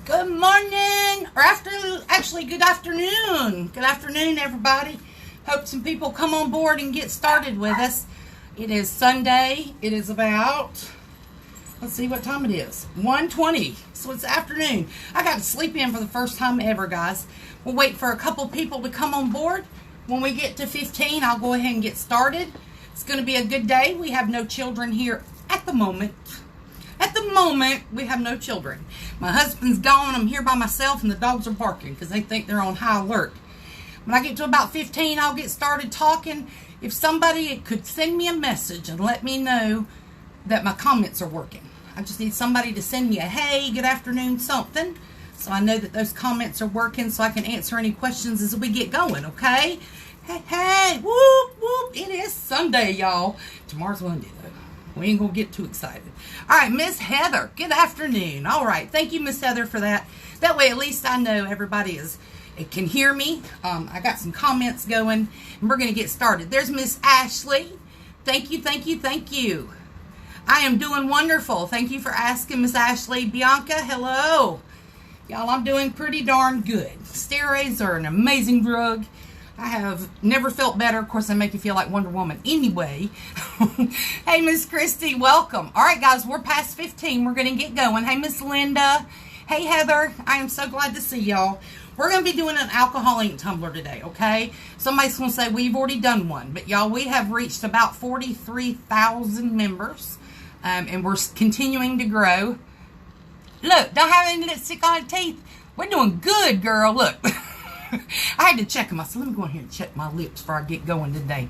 Good morning, or actually good afternoon. Good afternoon, everybody. Hope some people come on board and get started with us. It is Sunday. It is about, let's see what time it is, 1:20. So it's afternoon. I got to sleep in for the first time ever, guys. We'll wait for a couple people to come on board. When we get to 15, I'll go ahead and get started. It's going to be a good day. We have no children here at the moment. At the moment, we have no children. My husband's gone. I'm here by myself, and the dogs are barking because they think they're on high alert. When I get to about 15, I'll get started talking. If somebody could send me a message and let me know that my comments are working. I just need somebody to send me a hey, good afternoon, something, so I know that those comments are working so I can answer any questions as we get going, okay? Hey, whoop, whoop. It is Sunday, y'all. Tomorrow's Monday, though. We ain't going to get too excited. All right, Miss Heather, good afternoon. All right, thank you, Miss Heather, for that. That way, at least I know everybody can hear me. I got some comments going, and we're going to get started. There's Miss Ashley. Thank you, thank you, thank you. I am doing wonderful. Thank you for asking, Miss Ashley. Bianca, hello. Y'all, I'm doing pretty darn good. Steroids are an amazing drug. I have never felt better. Of course, they make you feel like Wonder Woman. Anyway, hey, Miss Christy, welcome. All right, guys, we're past 15. We're going to get going. Hey, Miss Linda. Hey, Heather. I am so glad to see y'all. We're going to be doing an alcohol ink tumbler today, okay? Somebody's going to say, we've already done one. But, y'all, we have reached about 43,000 members, and we're continuing to grow. Look, don't have any lipstick on your teeth. We're doing good, girl. Look. I had to check them. I said, let me go in here and check my lips before I get going today.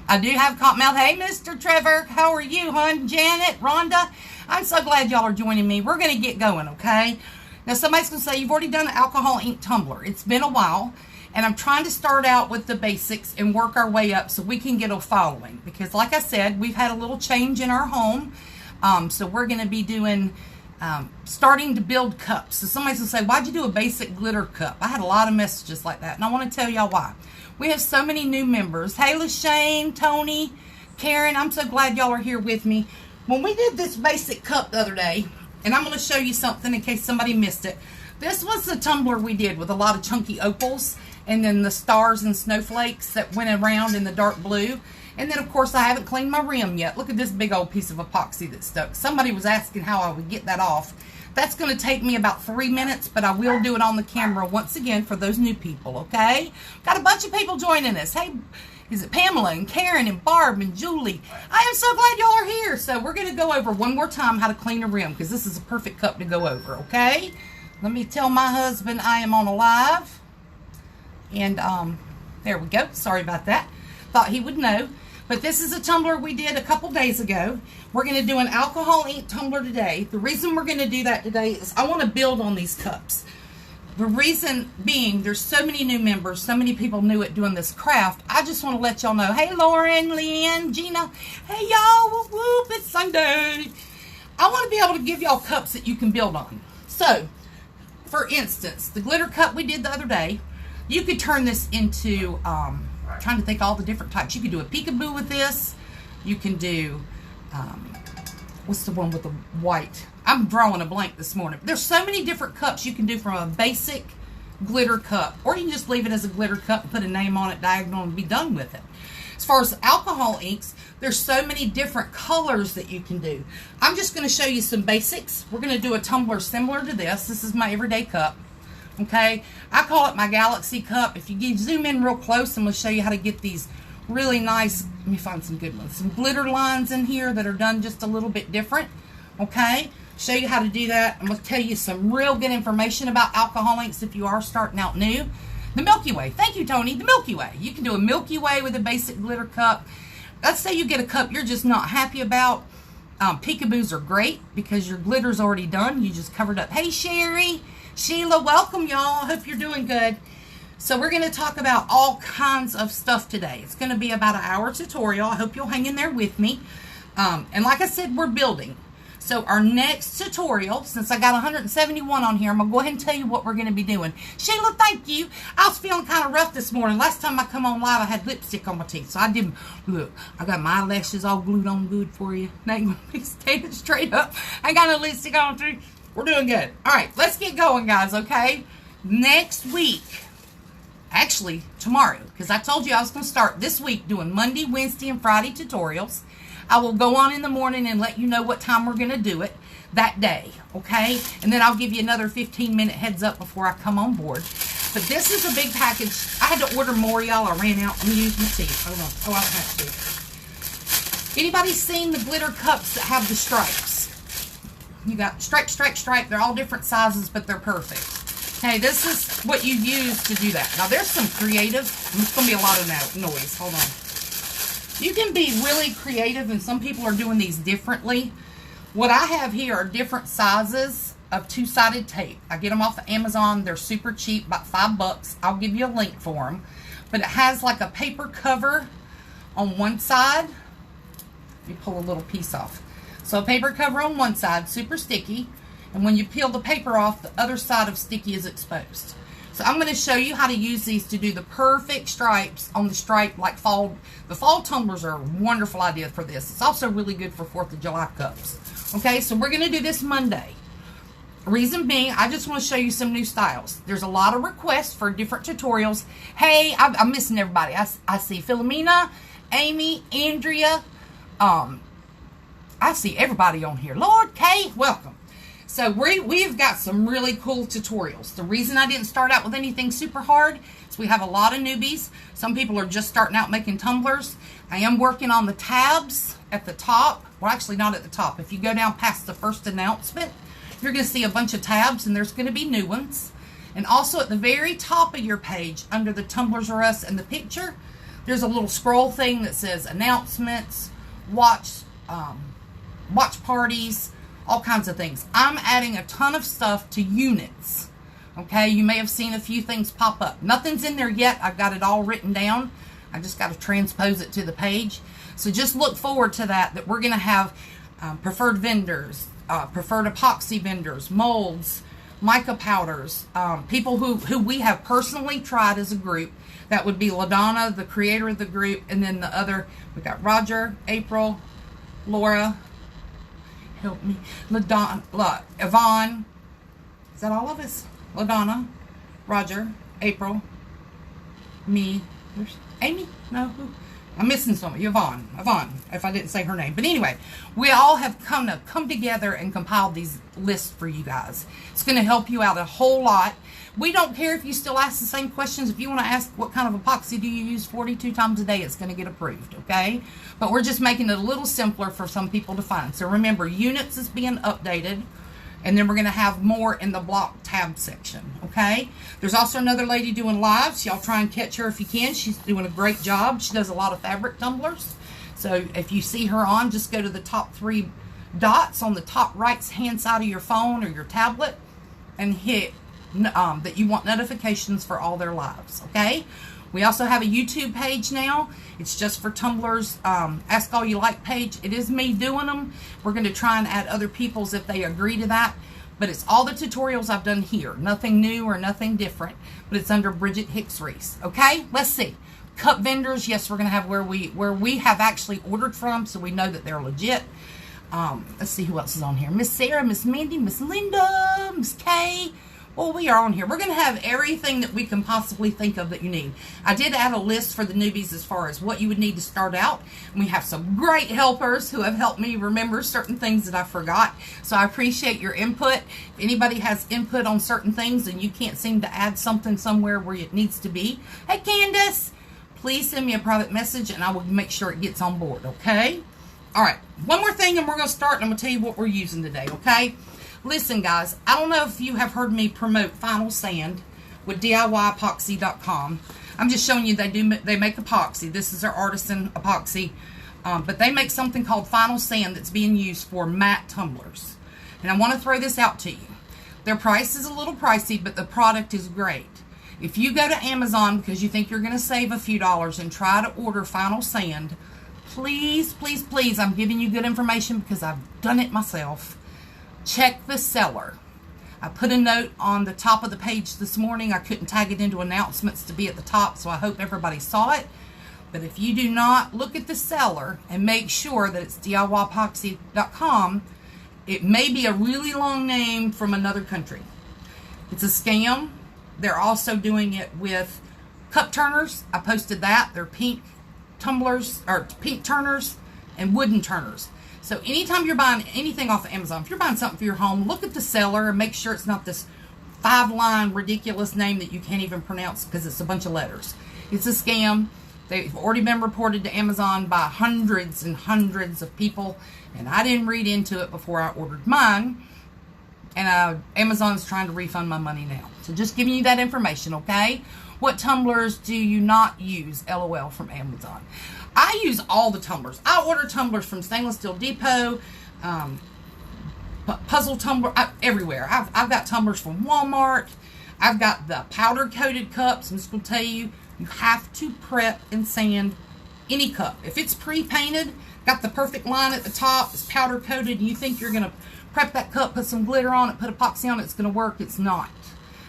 I do have cotton mouth. Hey, Mr. Trevor. How are you, hon? Janet, Rhonda. I'm so glad y'all are joining me. We're going to get going, okay? Now, somebody's going to say, you've already done an alcohol ink tumbler. It's been a while, and I'm trying to start out with the basics and work our way up so we can get a following. Because, like I said, we've had a little change in our home, so we're going to be doing... starting to build cups. So somebody's going to say, why'd you do a basic glitter cup? I had a lot of messages like that, and I want to tell y'all why. We have so many new members. Hey, LaShane, Tony, Karen, I'm so glad y'all are here with me. When we did this basic cup the other day, and I'm going to show you something in case somebody missed it. This was the tumbler we did with a lot of chunky opals, and then the stars and snowflakes that went around in the dark blue. And then, of course, I haven't cleaned my rim yet. Look at this big old piece of epoxy that's stuck. Somebody was asking how I would get that off. That's going to take me about 3 minutes, but I will do it on the camera once again for those new people, okay? Got a bunch of people joining us. Hey, is it Pamela and Karen and Barb and Julie? I am so glad y'all are here. So we're going to go over one more time how to clean a rim because this is a perfect cup to go over, okay? Let me tell my husband I am on a live. And there we go. Sorry about that. Thought he would know. But this is a tumbler we did a couple days ago. We're going to do an alcohol ink tumbler today. The reason we're going to do that today is I want to build on these cups. The reason being, there's so many new members, so many people new at doing this craft. I just want to let y'all know, hey, Lauren, Leanne, Gina, hey, y'all, whoop, whoop, it's Sunday. I want to be able to give y'all cups that you can build on. So, for instance, the glitter cup we did the other day, you could turn this into... trying to think all the different types. You can do a peekaboo with this. You can do, what's the one with the white? I'm drawing a blank this morning. There's so many different cups you can do from a basic glitter cup. Or you can just leave it as a glitter cup and put a name on it diagonal and be done with it. As far as alcohol inks, there's so many different colors that you can do. I'm just going to show you some basics. We're going to do a tumbler similar to this. This is my everyday cup. Okay, I call it my Galaxy cup. If you zoom in real close, I'm going to show you how to get these really nice, let me find some good ones, some glitter lines in here that are done just a little bit different. Okay, show you how to do that. I'm going to tell you some real good information about alcohol inks if you are starting out new. The Milky Way. Thank you, Tony. The Milky Way. You can do a Milky Way with a basic glitter cup. Let's say you get a cup you're just not happy about. Peekaboos are great because your glitter's already done. You just covered up. Hey, Sherry. Sheila, welcome, y'all. I hope you're doing good. So we're going to talk about all kinds of stuff today. It's going to be about an hour tutorial. I hope you'll hang in there with me. And like I said, we're building. So our next tutorial, since I got 171 on here, I'm going to go ahead and tell you what we're going to be doing. Sheila, thank you. I was feeling kind of rough this morning. Last time I come on live, I had lipstick on my teeth. So I didn't, look, I got my eyelashes all glued on good for you. They ain't going to be standing straight up. I ain't got no lipstick on too. We're doing good. All right, let's get going, guys, okay? Next week, actually tomorrow, because I told you I was going to start this week doing Monday, Wednesday, and Friday tutorials. I will go on in the morning and let you know what time we're going to do it that day, okay? And then I'll give you another 15-minute heads up before I come on board. But this is a big package. I had to order more, y'all. I ran out. Let me use my teeth. Hold on. Oh, I don't have to. Anybody seen the glitter cups that have the stripes? You got stripe, stripe, stripe. They're all different sizes, but they're perfect. Okay, this is what you use to do that. Now, there's some creative. It's going to be a lot of noise. Hold on. You can be really creative, and some people are doing these differently. What I have here are different sizes of two-sided tape. I get them off of Amazon. They're super cheap, about $5. I'll give you a link for them. But it has like a paper cover on one side. Let me pull a little piece off. So a paper cover on one side, super sticky. And when you peel the paper off, the other side of sticky is exposed. So I'm going to show you how to use these to do the perfect stripes on the stripe like fall. The fall tumblers are a wonderful idea for this. It's also really good for 4th of July cups. Okay, so we're going to do this Monday. Reason being, I just want to show you some new styles. There's a lot of requests for different tutorials. Hey, I'm missing everybody. I see Philomena, Amy, Andrea. I see everybody on here. Lord, Kay, welcome. So we've got some really cool tutorials. The reason I didn't start out with anything super hard is we have a lot of newbies. Some people are just starting out making tumblers. I am working on the tabs at the top. Well, actually not at the top. If you go down past the first announcement, you're going to see a bunch of tabs, and there's going to be new ones. And also at the very top of your page, under the Tumblers Are Us and the picture, there's a little scroll thing that says announcements, watch parties, all kinds of things. I'm adding a ton of stuff to units. Okay, you may have seen a few things pop up. Nothing's in there yet. I've got it all written down. I just got to transpose it to the page. So just look forward to that we're going to have preferred vendors, preferred epoxy vendors, molds, mica powders, people who we have personally tried as a group. That would be LaDonna, the creator of the group, and then the other, we got Roger, April, Laura, help me, LaDonna, Yvonne, is that all of us? LaDonna, Roger, April, me, there's Amy, no, who? I'm missing somebody. Yvonne, if I didn't say her name. But anyway, we all have come together and compiled these lists for you guys. It's going to help you out a whole lot. We don't care if you still ask the same questions. If you want to ask what kind of epoxy do you use 42 times a day, it's going to get approved, okay? But we're just making it a little simpler for some people to find. So remember, units is being updated. And then we're going to have more in the block tab section, okay? There's also another lady doing lives. Y'all try and catch her if you can. She's doing a great job. She does a lot of fabric tumblers. So if you see her on, just go to the top 3 dots on the top right-hand side of your phone or your tablet and hit that you want notifications for all their lives, okay? We also have a YouTube page now. It's just for tumblers. Ask All You Like page. It is me doing them. We're going to try and add other people's if they agree to that. But it's all the tutorials I've done here. Nothing new or nothing different. But it's under Bridget Hicks Reese. Okay? Let's see. Cup vendors. Yes, we're going to have where we have actually ordered from, so we know that they're legit. Let's see who else is on here. Miss Sarah, Miss Mindy, Miss Linda, Miss Kay. Well, we are on here. We're going to have everything that we can possibly think of that you need. I did add a list for the newbies as far as what you would need to start out. And we have some great helpers who have helped me remember certain things that I forgot. So I appreciate your input. If anybody has input on certain things and you can't seem to add something somewhere where it needs to be, hey, Candace, please send me a private message and I will make sure it gets on board, okay? All right, one more thing and we're going to start and I'm going to tell you what we're using today, okay? Listen, guys, I don't know if you have heard me promote Final Sand with DIYepoxy.com. I'm just showing you they make epoxy. This is their artisan epoxy. But they make something called Final Sand that's being used for matte tumblers. And I want to throw this out to you. Their price is a little pricey, but the product is great. If you go to Amazon because you think you're going to save a few dollars and try to order Final Sand, please, please, please, I'm giving you good information because I've done it myself. Check the seller. I put a note on the top of the page this morning. I couldn't tag it into announcements to be at the top, so I hope everybody saw it. But if you do not look at the seller and make sure that it's DIYepoxy.com, It may be a really long name from another country. It's a scam. They're also doing it with cup turners. I posted that. They're pink tumblers, or pink turners and wooden turners. So anytime you're buying anything off of Amazon, if you're buying something for your home, look at the seller and make sure it's not this 5-line ridiculous name that you can't even pronounce because it's a bunch of letters. It's a scam. They've already been reported to Amazon by hundreds and hundreds of people, and I didn't read into it before I ordered mine, and Amazon's trying to refund my money now. So just giving you that information, okay? What tumblers do you not use, LOL, from Amazon? I use all the tumblers. I order tumblers from Stainless Steel Depot, Puzzle Tumbler, everywhere. I've got tumblers from Walmart. I've got the powder-coated cups. I'm just going to tell you, you have to prep and sand any cup. If it's pre-painted, got the perfect line at the top, it's powder-coated, and you think you're going to prep that cup, put some glitter on it, put epoxy on it, it's going to work. It's not.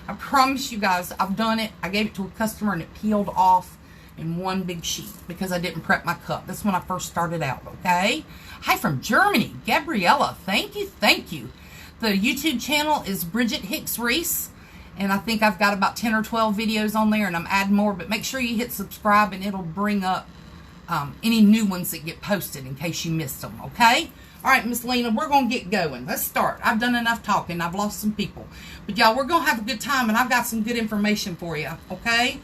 I promise you guys, I've done it. I gave it to a customer, and it peeled off in one big sheet because I didn't prep my cup. That's when I first started out, okay? Hi from Germany, Gabriella. Thank you, thank you. The YouTube channel is Bridget Hicks Reese, and I think I've got about 10 or 12 videos on there, and I'm adding more, but make sure you hit subscribe, and it'll bring up any new ones that get posted in case you missed them, okay? All right, Miss Lena, we're going to get going. Let's start. I've done enough talking. I've lost some people. But, y'all, we're going to have a good time, and I've got some good information for you, okay?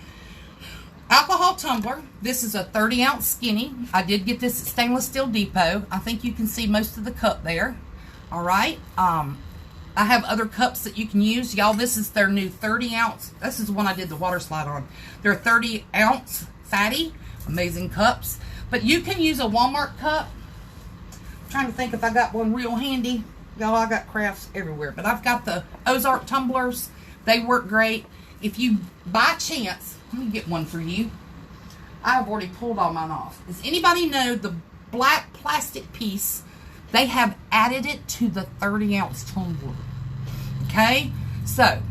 Alcohol tumbler. This is a 30-ounce skinny. I did get this at Stainless Steel Depot. I think you can see most of the cup there. All right. I have other cups that you can use. Y'all, this is their new 30-ounce. This is the one I did the water slide on. They're 30-ounce fatty. Amazing cups. But you can use a Walmart cup. I'm trying to think if I got one real handy. Y'all, I got crafts everywhere. But I've got the Ozark tumblers. They work great. If you, by chance, let me get one for you. I've already pulled all mine off. Does anybody know the black plastic piece? They have added it to the 30-ounce tumbler. Okay? So,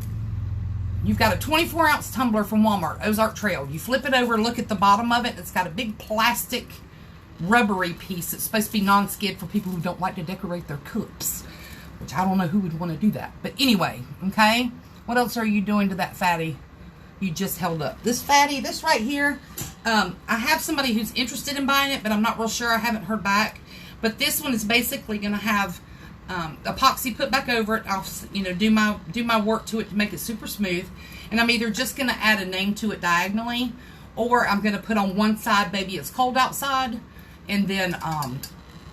you've got a 24-ounce tumbler from Walmart, Ozark Trail. You flip it over, look at the bottom of it. It's got a big plastic rubbery piece. It's supposed to be non-skid for people who don't like to decorate their cups, which I don't know who would want to do that. But anyway, okay? What else are you doing to that fatty you just held up? This fatty, this right here, I have somebody who's interested in buying it, but I'm not real sure. I haven't heard back. But this one is basically going to have epoxy put back over it. I'll, you know, do my work to it to make it super smooth. And I'm either just going to add a name to it diagonally, or I'm going to put on one side, maybe it's cold outside, and then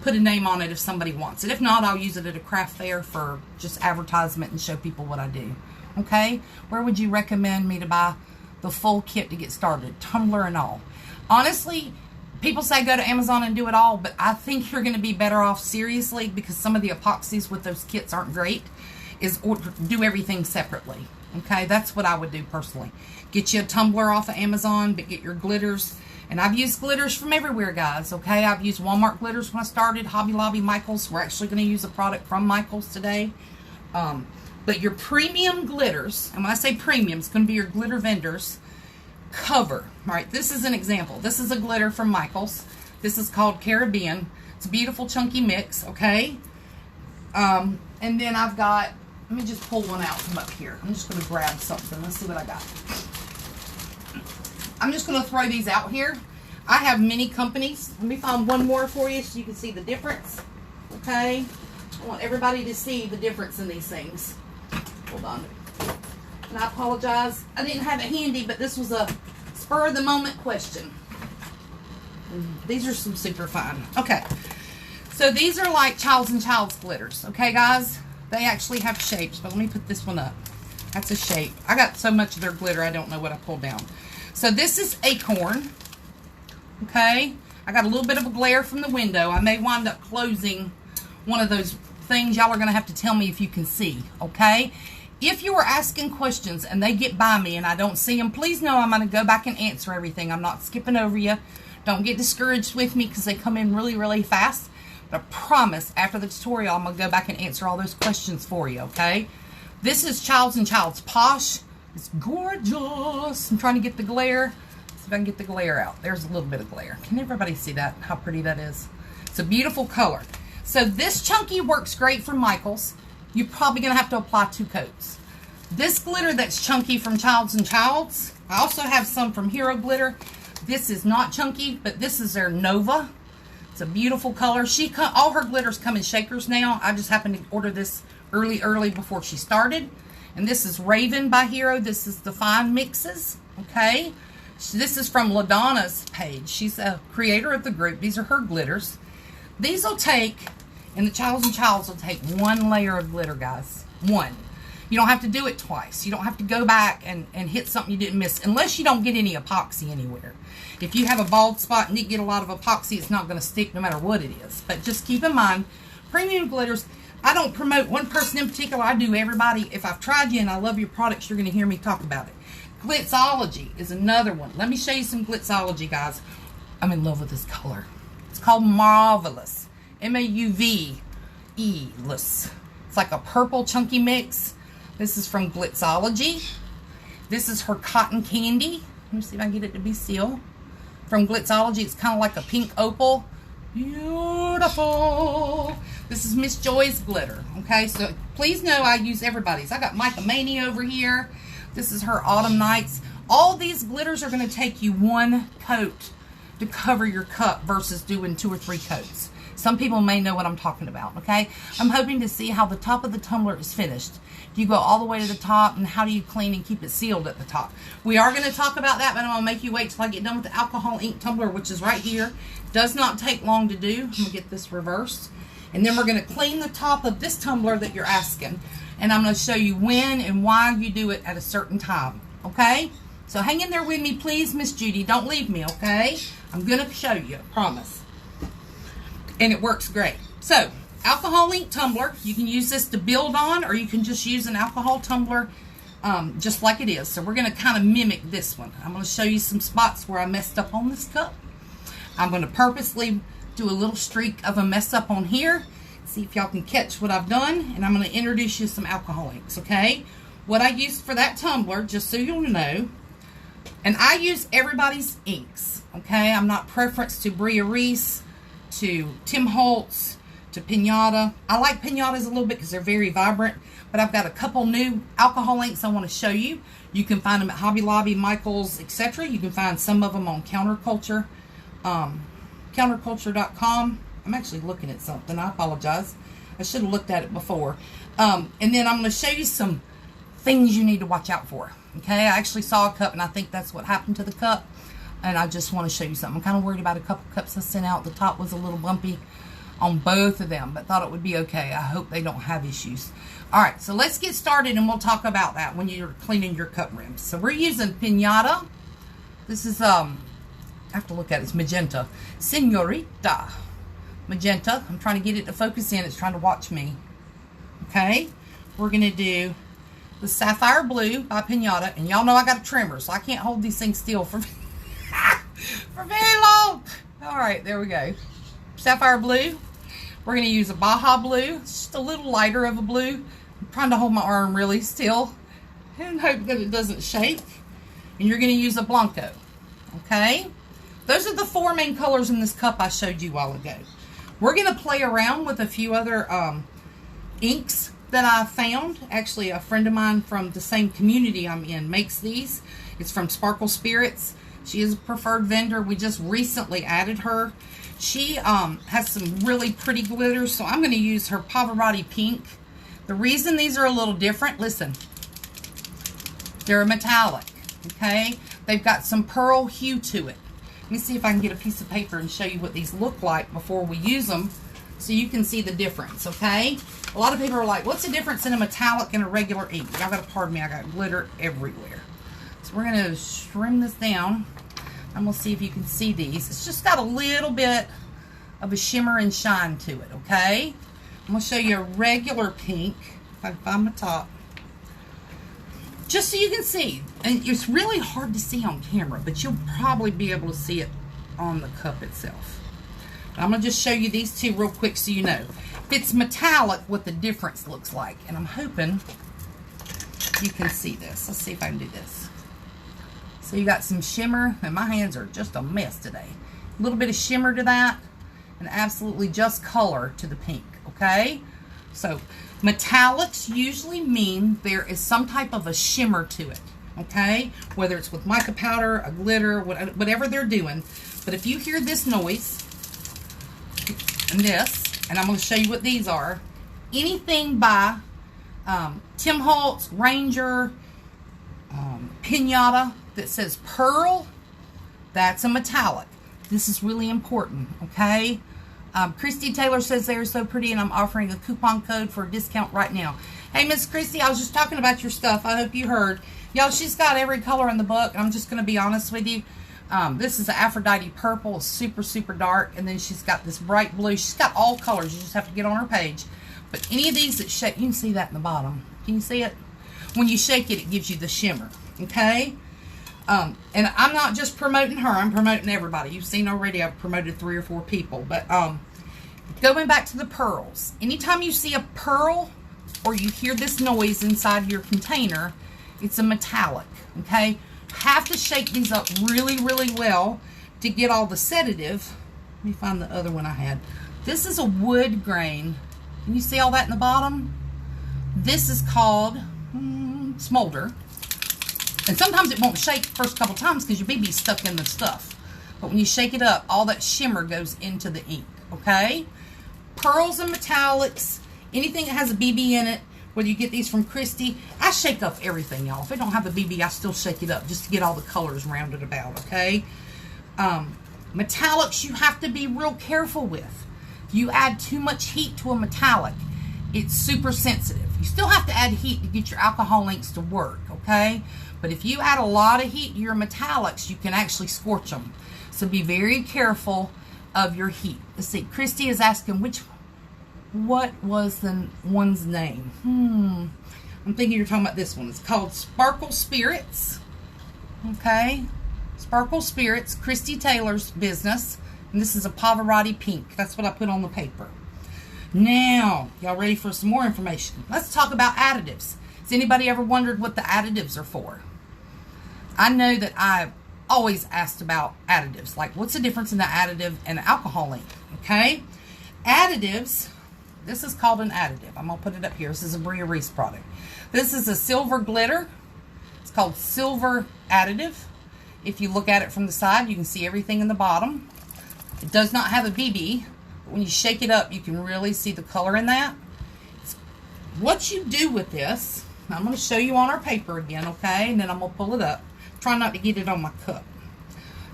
put a name on it if somebody wants it. If not, I'll use it at a craft fair for just advertisement and show people what I do. Okay? Where would you recommend me to buy the full kit to get started? Tumbler and all. Honestly, people say go to Amazon and do it all, but I think you're going to be better off, seriously, because some of the epoxies with those kits aren't great, is do everything separately. Okay? That's what I would do personally. Get you a tumbler off of Amazon, but get your glitters. And I've used glitters from everywhere, guys. Okay? I've used Walmart glitters when I started. Hobby Lobby, Michaels. We're actually going to use a product from Michaels today. But your premium glitters, and when I say premium, it's going to be your glitter vendors, cover. All right, this is an example. This is a glitter from Michaels. This is called Caribbean. It's a beautiful chunky mix, okay? And then I've got, let me just pull one out from up here. I'm just going to grab something. Let's see what I got. I'm just going to throw these out here. I have many companies. Let me find one more for you so you can see the difference, okay? I want everybody to see the difference in these things. Hold on. And I apologize. I didn't have it handy, but this was a spur-of-the-moment question. These are some super fun. Okay. So these are like Childs & Childs glitters. Okay, guys? They actually have shapes, but let me put this one up. That's a shape. I got so much of their glitter, I don't know what I pulled down. So this is Acorn. Okay? I got a little bit of a glare from the window. I may wind up closing one of those things. Y'all are going to have to tell me if you can see. Okay? If you are asking questions and they get by me and I don't see them, please know I'm going to go back and answer everything. I'm not skipping over you. Don't get discouraged with me because they come in really, really fast. But I promise, after the tutorial, I'm going to go back and answer all those questions for you, okay? This is Childs & Childs Posh. It's gorgeous. I'm trying to get the glare. See if I can get the glare out. There's a little bit of glare. Can everybody see that? How pretty that is? It's a beautiful color. So this chunky works great for Michael's. You're probably going to have to apply 2 coats. This glitter that's chunky from Childs & Childs. I also have some from Hero Glitter. This is not chunky, but this is their Nova. It's a beautiful color. All her glitters come in shakers now. I just happened to order this early before she started. And this is Raven by Hero. This is the fine mixes. Okay. So this is from LaDonna's page. She's a creator of the group. These are her glitters. These will take, and the Childs & Childs will take 1 layer of glitter, guys. 1. You don't have to do it twice. You don't have to go back and hit something you didn't miss, unless you don't get any epoxy anywhere. If you have a bald spot and you get a lot of epoxy, it's not going to stick no matter what it is. But just keep in mind, premium glitters, I don't promote one person in particular. I do everybody. If I've tried you and I love your products, you're going to hear me talk about it. Glitzology is another one. Let me show you some Glitzology, guys. I'm in love with this color. It's called Marvelous. M-A-U-V-E-less. It's like a purple chunky mix. This is from Glitzology. This is her Cotton Candy. Let me see if I can get it to be sealed. From Glitzology, it's kind of like a pink opal. Beautiful. This is Miss Joy's glitter. Okay, so please know I use everybody's. I got Micah Mania over here. This is her Autumn Nights. All these glitters are going to take you 1 coat to cover your cup versus doing 2 or 3 coats. Some people may know what I'm talking about, okay? I'm hoping to see how the top of the tumbler is finished. Do you go all the way to the top, and how do you clean and keep it sealed at the top? We are going to talk about that, but I'm going to make you wait till I get done with the alcohol ink tumbler, which is right here. Does not take long to do. I'm going to get this reversed. And then we're going to clean the top of this tumbler that you're asking. And I'm going to show you when and why you do it at a certain time, okay? So hang in there with me, please, Miss Judy. Don't leave me, okay? I'm going to show you, I promise. And it works great. So, alcohol ink tumbler. You can use this to build on, or you can just use an alcohol tumbler just like it is. So we're going to kind of mimic this one. I'm going to show you some spots where I messed up on this cup. I'm going to purposely do a little streak of a mess up on here. See if y'all can catch what I've done. And I'm going to introduce you some alcohol inks, okay? What I used for that tumbler, just so you'll know, and I use everybody's inks, okay? I'm not preference to Bria Reese, to Tim Holtz, to Pinata. I like Pinatas a little bit because they're very vibrant, but I've got a couple new alcohol inks I want to show you. You can find them at Hobby Lobby, Michael's, etc. You can find some of them on Counterculture, counterculture.com. I'm actually looking at something. I apologize. I should have looked at it before. And then I'm going to show you some things you need to watch out for. Okay, I actually saw a cup, and I think that's what happened to the cup. And I just want to show you something. I'm kind of worried about a couple cups I sent out. The top was a little bumpy on both of them, but thought it would be okay. I hope they don't have issues. All right, so let's get started, and we'll talk about that when you're cleaning your cup rims. So we're using Pinata. This is, I have to look at it. It's Magenta. Senorita. Magenta. I'm trying to get it to focus in. It's trying to watch me. Okay, we're going to do the Sapphire Blue by Pinata, and y'all know I got a trimmer, so I can't hold these things still for very long. All right, there we go. Sapphire Blue. We're going to use a Baja Blue. It's just a little lighter of a blue. I'm trying to hold my arm really still and hope that it doesn't shake. And you're going to use a Blanco. Okay? Those are the 4 main colors in this cup I showed you a while ago. We're going to play around with a few other inks that I found. Actually, a friend of mine from the same community I'm in makes these. It's from Sparkle Spirits. She is a preferred vendor. We just recently added her. She has some really pretty glitters, so I'm going to use her Pavarotti Pink. The reason these are a little different, listen, they're a metallic, okay? They've got some pearl hue to it. Let me see if I can get a piece of paper and show you what these look like before we use them so you can see the difference, okay? A lot of people are like, what's the difference in a metallic and a regular ink? Y'all got to pardon me, I got glitter everywhere. So we're going to trim this down. I'm going to see if you can see these. It's just got a little bit of a shimmer and shine to it, okay? I'm going to show you a regular pink, if I can find my top. Just so you can see. And it's really hard to see on camera, but you'll probably be able to see it on the cup itself. I'm going to just show you these two real quick so you know. If it's metallic, what the difference looks like. And I'm hoping you can see this. Let's see if I can do this. So you got some shimmer, and my hands are just a mess today. A little bit of shimmer to that, and absolutely just color to the pink, okay? So metallics usually mean there is some type of a shimmer to it, okay? Whether it's with mica powder, a glitter, whatever they're doing. But if you hear this noise and this, and I'm going to show you what these are, anything by Tim Holtz, Ranger, Pinata that says pearl, that's a metallic. This is really important, okay? Christy Taylor says they're so pretty, and I'm offering a coupon code for a discount right now. Hey, Miss Christy, I was just talking about your stuff. I hope you heard. Y'all, she's got every color in the book. I'm just going to be honest with you. This is the Aphrodite purple. It's super, super dark. And then she's got this bright blue. She's got all colors. You just have to get on her page. But any of these that shake, you can see that in the bottom. Can you see it? When you shake it, it gives you the shimmer, okay? And I'm not just promoting her. I'm promoting everybody. You've seen already I've promoted 3 or 4 people. But going back to the pearls. Anytime you see a pearl or you hear this noise inside your container, it's a metallic, okay? Have to shake these up really, really well to get all the sedative. Let me find the other one I had. This is a wood grain. Can you see all that in the bottom? This is called smolder. And sometimes it won't shake the first couple times because your BB's stuck in the stuff. But when you shake it up, all that shimmer goes into the ink, okay? Pearls and metallics, anything that has a BB in it, whether you get these from Christy, I shake up everything, y'all. If it don't have a BB, I still shake it up just to get all the colors rounded about, okay? Metallics, you have to be real careful with. If you add too much heat to a metallic, it's super sensitive. You still have to add heat to get your alcohol inks to work, okay? But if you add a lot of heat to your metallics, you can actually scorch them. So be very careful of your heat. Let's see, Christy is asking what was the one's name? I'm thinking you're talking about this one. It's called Sparkle Spirits. Okay. Sparkle Spirits, Christy Taylor's business. And this is a Pavarotti pink. That's what I put on the paper. Now, y'all ready for some more information? Let's talk about additives. Has anybody ever wondered what the additives are for? I know that I've always asked about additives. Like, what's the difference in the additive and the alcohol ink? Okay. Additives. This is called an additive. I'm going to put it up here. This is a Bria Reese product. This is a silver glitter. It's called silver additive. If you look at it from the side, you can see everything in the bottom. It does not have a BB. But when you shake it up, you can really see the color in that. What you do with this, I'm going to show you on our paper again, okay? And then I'm going to pull it up. Try not to get it on my cup.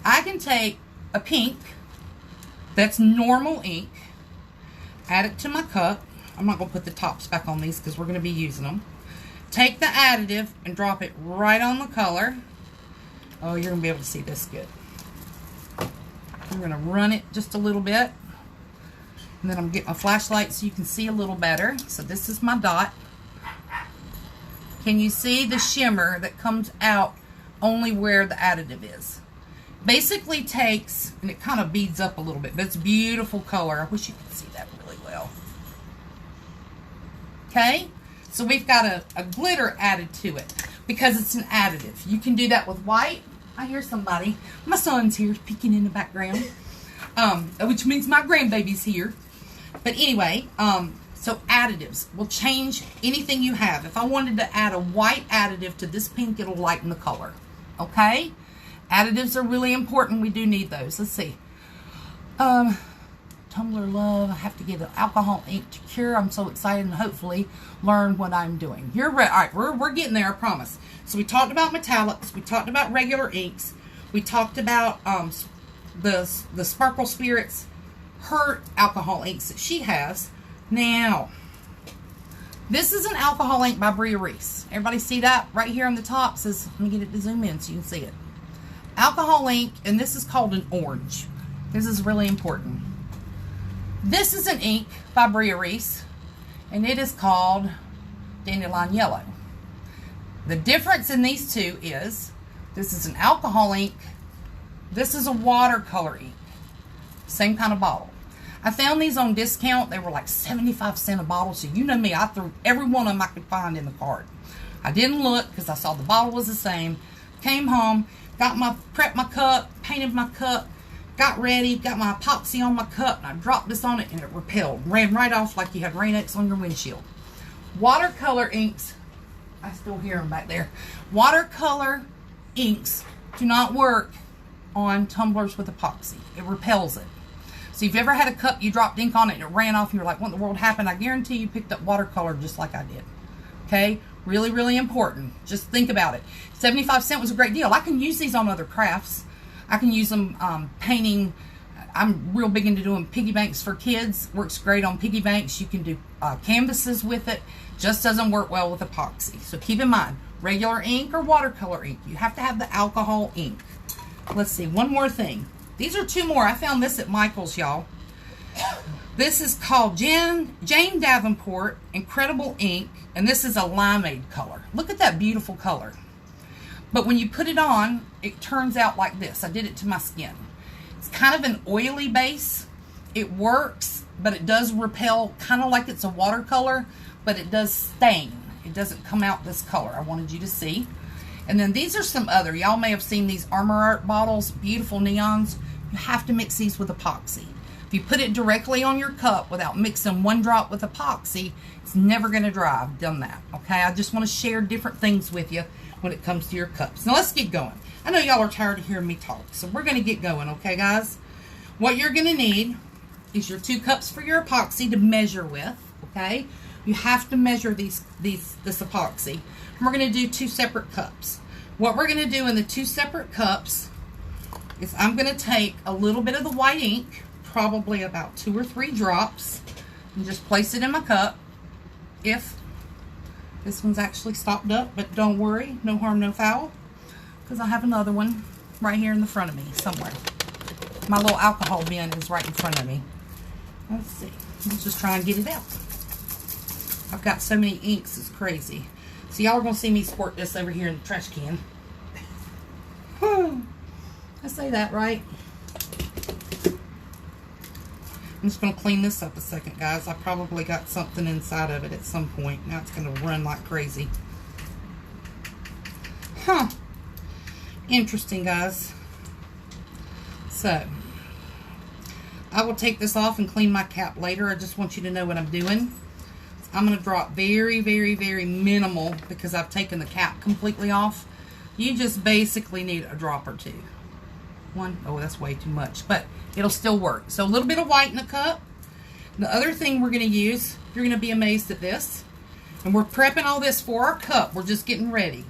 I can take a pink that's normal ink, add it to my cup. I'm not going to put the tops back on these because we're going to be using them. Take the additive and drop it right on the color. Oh, you're going to be able to see this good. I'm going to run it just a little bit. And then I'm getting a flashlight so you can see a little better. So this is my dot. Can you see the shimmer that comes out only where the additive is? Basically takes, and it kind of beads up a little bit, but it's a beautiful color. I wish you could see that really well. Okay, so we've got a glitter added to it because it's an additive. You can do that with white. I hear somebody. My son's here peeking in the background, which means my grandbaby's here. But anyway, so additives will change anything you have. If I wanted to add a white additive to this pink, it'll lighten the color. Okay? Additives are really important. We do need those. Let's see. Tumbler Love. I have to get an alcohol ink to cure. I'm so excited and hopefully learn what I'm doing. You're right. All right, we're getting there, I promise. So we talked about metallics. We talked about regular inks. We talked about the Sparkle Spirits, her alcohol inks that she has. Now, this is an alcohol ink by Bria Reese. Everybody see that right here on the top? It says, let me get it to zoom in so you can see it. Alcohol ink, and this is called an orange. This is really important. This is an ink by Bria Reese, and it is called Dandelion Yellow. The difference in these two is this is an alcohol ink. This is a watercolor ink. Same kind of bottle. I found these on discount. They were like 75 cents a bottle. So you know me, I threw every one of them I could find in the cart. I didn't look because I saw the bottle was the same. Came home, prepped my cup, painted my cup, got ready, got my epoxy on my cup, and I dropped this on it, and it repelled. Ran right off like you had Rain-X on your windshield. Watercolor inks, I still hear them back there. Watercolor inks do not work on tumblers with epoxy. It repels it. So if you've ever had a cup, you dropped ink on it, and it ran off, and you're like, what in the world happened? I guarantee you picked up watercolor just like I did. Okay? Really, really important. Just think about it. 75 cents was a great deal. I can use these on other crafts. I can use them painting. I'm real big into doing piggy banks for kids. Works great on piggy banks. You can do canvases with it. Just doesn't work well with epoxy. So keep in mind, regular ink or watercolor ink. You have to have the alcohol ink. Let's see, one more thing. These are two more. I found this at Michael's, y'all. This is called Jane Davenport Incredible Ink, and this is a limeade color. Look at that beautiful color. But when you put it on, it turns out like this. I did it to my skin. It's kind of an oily base. It works, but it does repel, kind of like it's a watercolor, but it does stain. It doesn't come out this color. I wanted you to see. And then these are some other, y'all may have seen these Armor Art bottles, beautiful neons. You have to mix these with epoxy. If you put it directly on your cup without mixing one drop with epoxy, it's never going to dry. I've done that, okay? I just want to share different things with you when it comes to your cups. Now let's get going. I know y'all are tired of hearing me talk, so we're going to get going, okay, guys? What you're going to need is your 2 cups for your epoxy to measure with, okay? You have to measure this epoxy. And we're going to do 2 separate cups. What we're going to do in the 2 separate cups is I'm going to take a little bit of the white ink, probably about 2 or 3 drops, and just place it in my cup. If this one's actually stopped up, but don't worry, no harm, no foul, because I have another one right here in the front of me somewhere. My little alcohol bin is right in front of me. Let's see. Let's just try and get it out. I've got so many inks, it's crazy. So y'all are going to see me squirt this over here in the trash can. I say that right. I'm just going to clean this up a second, guys. I probably got something inside of it at some point. Now it's going to run like crazy. Huh. Interesting, guys. So, I will take this off and clean my cap later. I just want you to know what I'm doing. I'm going to drop very, very, very minimal because I've taken the cap completely off. You just basically need a drop or 2. Oh, that's way too much, but it'll still work. So a little bit of white in the cup. The other thing we're going to use, you're going to be amazed at this, and we're prepping all this for our cup. We're just getting ready.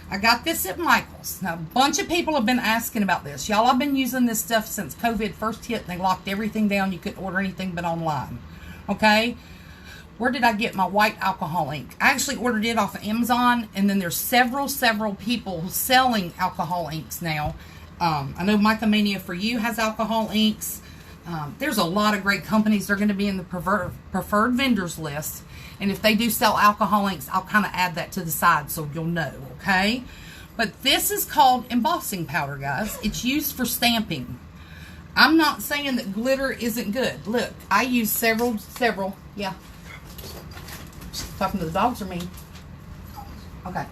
I got this at Michael's. Now, a bunch of people have been asking about this. Y'all, I've been using this stuff since COVID first hit, and they locked everything down. You couldn't order anything but online. Okay? Where did I get my white alcohol ink? I actually ordered it off of Amazon, and then there's several people selling alcohol inks now. I know Micomania for You has alcohol inks. There's a lot of great companies. They're going to be in the preferred vendors list. And if they do sell alcohol inks, I'll kind of add that to the side so you'll know, okay? But this is called embossing powder, guys. It's used for stamping. I'm not saying that glitter isn't good. Look, I use several, yeah. Talking to the dogs or me? Okay.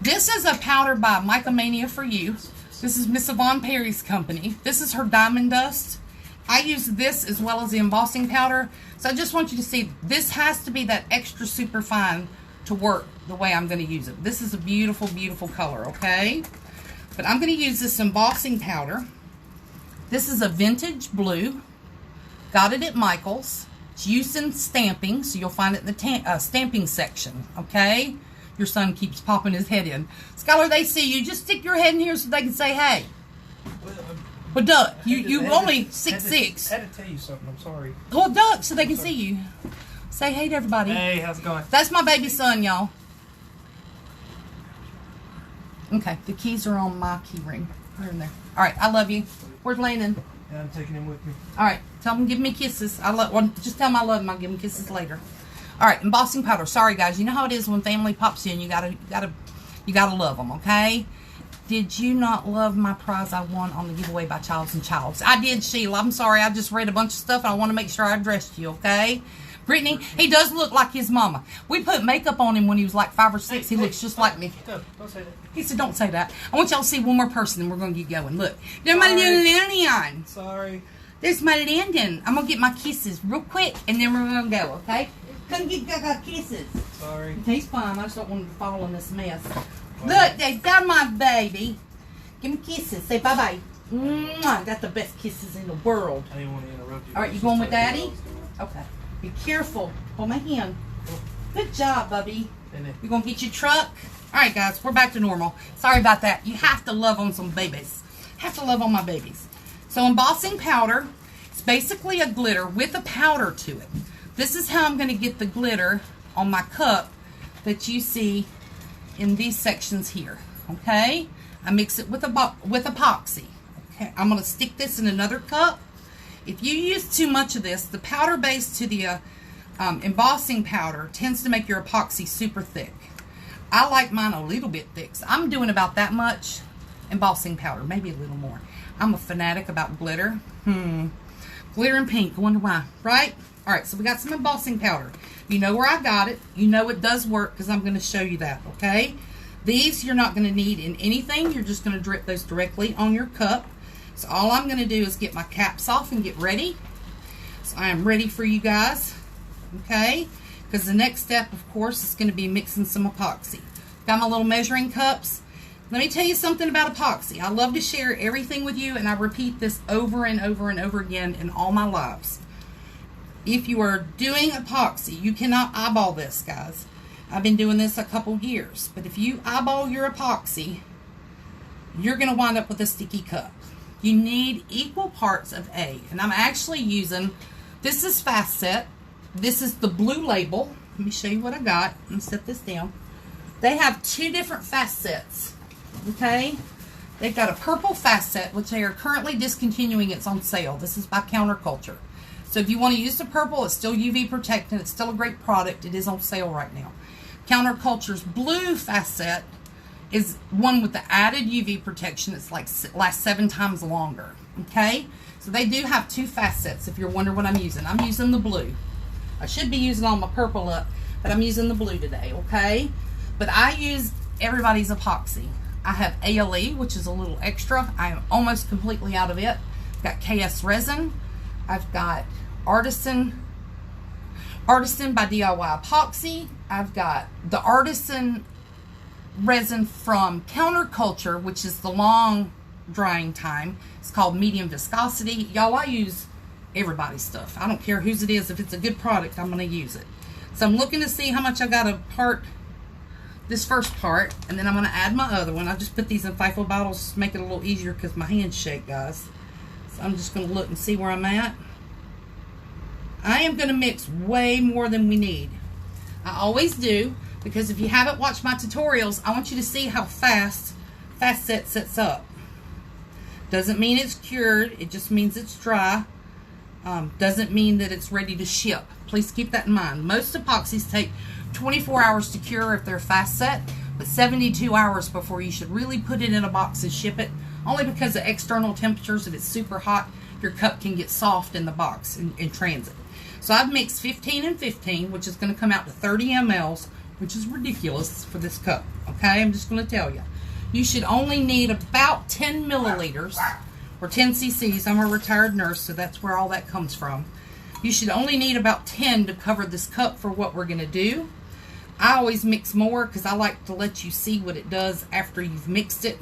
This is a powder by Micomania for You. This is Miss Yvonne Perry's company. This is her diamond dust. I use this as well as the embossing powder. So I just want you to see, this has to be that extra super fine to work the way I'm going to use it. This is a beautiful, beautiful color, okay? But I'm going to use this embossing powder. This is a vintage blue. Got it at Michael's. It's used in stamping, so you'll find it in the stamping section, okay? Your son keeps popping his head in. Skylar, they see you. Just stick your head in here so they can say, hey. Well, duck. You only 6'6". I had to tell you something. I'm sorry. Well, duck so they can see you. Say hey to everybody. Hey, how's it going? That's my baby son, y'all. Okay, the keys are on my key ring. They're in there. All right, I love you. Where's Landon? Yeah, I'm taking him with me. All right, tell him give me kisses. Just tell him I love him. I'll give him kisses later. All right, embossing powder. Sorry, guys. You know how it is when family pops in. You gotta love them. Okay. Did you not love my prize I won on the giveaway by Childs and Childs? I did, Sheila. I'm sorry. I just read a bunch of stuff and I want to make sure I addressed you. Okay. Brittany, he does look like his mama. We put makeup on him when he was like 5 or 6. He looks just like me. Don't say that. He said, don't say that. I want y'all to see one more person and we're going to get going. Look. There's my Lillian. Sorry. There's my Landon. I'm going to get my kisses real quick and then we're going to go, okay? Come get kisses. Sorry. He's fine. I just don't want him to fall in this mess. Look, they're my baby. Give me kisses. Say bye-bye. Mwah. Got the best kisses in the world. I didn't want to interrupt you. All right, you going with Daddy? Okay. Be careful. Hold my hand. Good job, Bubby. You gonna get your truck? All right, guys, we're back to normal. Sorry about that. You have to love on some babies. Have to love on my babies. So embossing powder, it's basically a glitter with a powder to it. This is how I'm gonna get the glitter on my cup that you see in these sections here. Okay? I mix it with epoxy. Okay, I'm gonna stick this in another cup. If you use too much of this, the powder base to the embossing powder tends to make your epoxy super thick. I like mine a little bit thick. So I'm doing about that much embossing powder, maybe a little more. I'm a fanatic about glitter. Glitter and pink, I wonder why, right? All right, so we got some embossing powder. You know where I got it. You know it does work because I'm going to show you that, okay? These you're not going to need in anything. You're just going to drip those directly on your cup. So all I'm going to do is get my caps off and get ready. So I am ready for you guys, okay? Because the next step, of course, is going to be mixing some epoxy. Got my little measuring cups. Let me tell you something about epoxy. I love to share everything with you, and I repeat this over and over and over again in all my lives. If you are doing epoxy, you cannot eyeball this, guys. I've been doing this a couple years, but if you eyeball your epoxy, you're going to wind up with a sticky cup. You need equal parts of A, and I'm actually using, this is Fast Set. This is the blue label. Let me show you what I got. Let me set this down. They have 2 different Fast Sets, okay? They've got a purple Fast Set, which they are currently discontinuing. It's on sale. This is by Counterculture. So if you want to use the purple, it's still UV protected. It's still a great product. It is on sale right now. Counterculture's blue Fast Set is one with the added UV protection. It's like lasts 7 times longer, okay? So they do have 2 Fast Sets if you're wondering what I'm using. I'm using the blue. I should be using all my purple up, but I'm using the blue today, okay? But I use everybody's epoxy. I have ALE, which is a little extra. I am almost completely out of it. I've got KS resin. I've got Artisan by DIY epoxy. I've got the Artisan resin from Counterculture, which is the long drying time. It's called medium viscosity. Y'all, I use everybody's stuff. I don't care whose it is. If it's a good product, I'm going to use it. So I'm looking to see how much I got to part this first part, and then I'm going to add my other one. I just put these in FIFO bottles to make it a little easier because my hands shake, guys. So I'm just going to look and see where I'm at. I am going to mix way more than we need. I always do, because if you haven't watched my tutorials, I want you to see how fast Fast Set sets up. Doesn't mean it's cured, it just means it's dry. Doesn't mean that it's ready to ship. Please keep that in mind. Most epoxies take 24 hours to cure if they're Fast Set, but 72 hours before you should really put it in a box and ship it. Only because of external temperatures, if it's super hot, your cup can get soft in the box in transit. So I've mixed 15 and 15, which is going to come out to 30 mLs, which is ridiculous for this cup. Okay, I'm just going to tell you. You should only need about 10 milliliters or 10 cc's. I'm a retired nurse, so that's where all that comes from. You should only need about 10 to cover this cup for what we're going to do. I always mix more because I like to let you see what it does after you've mixed it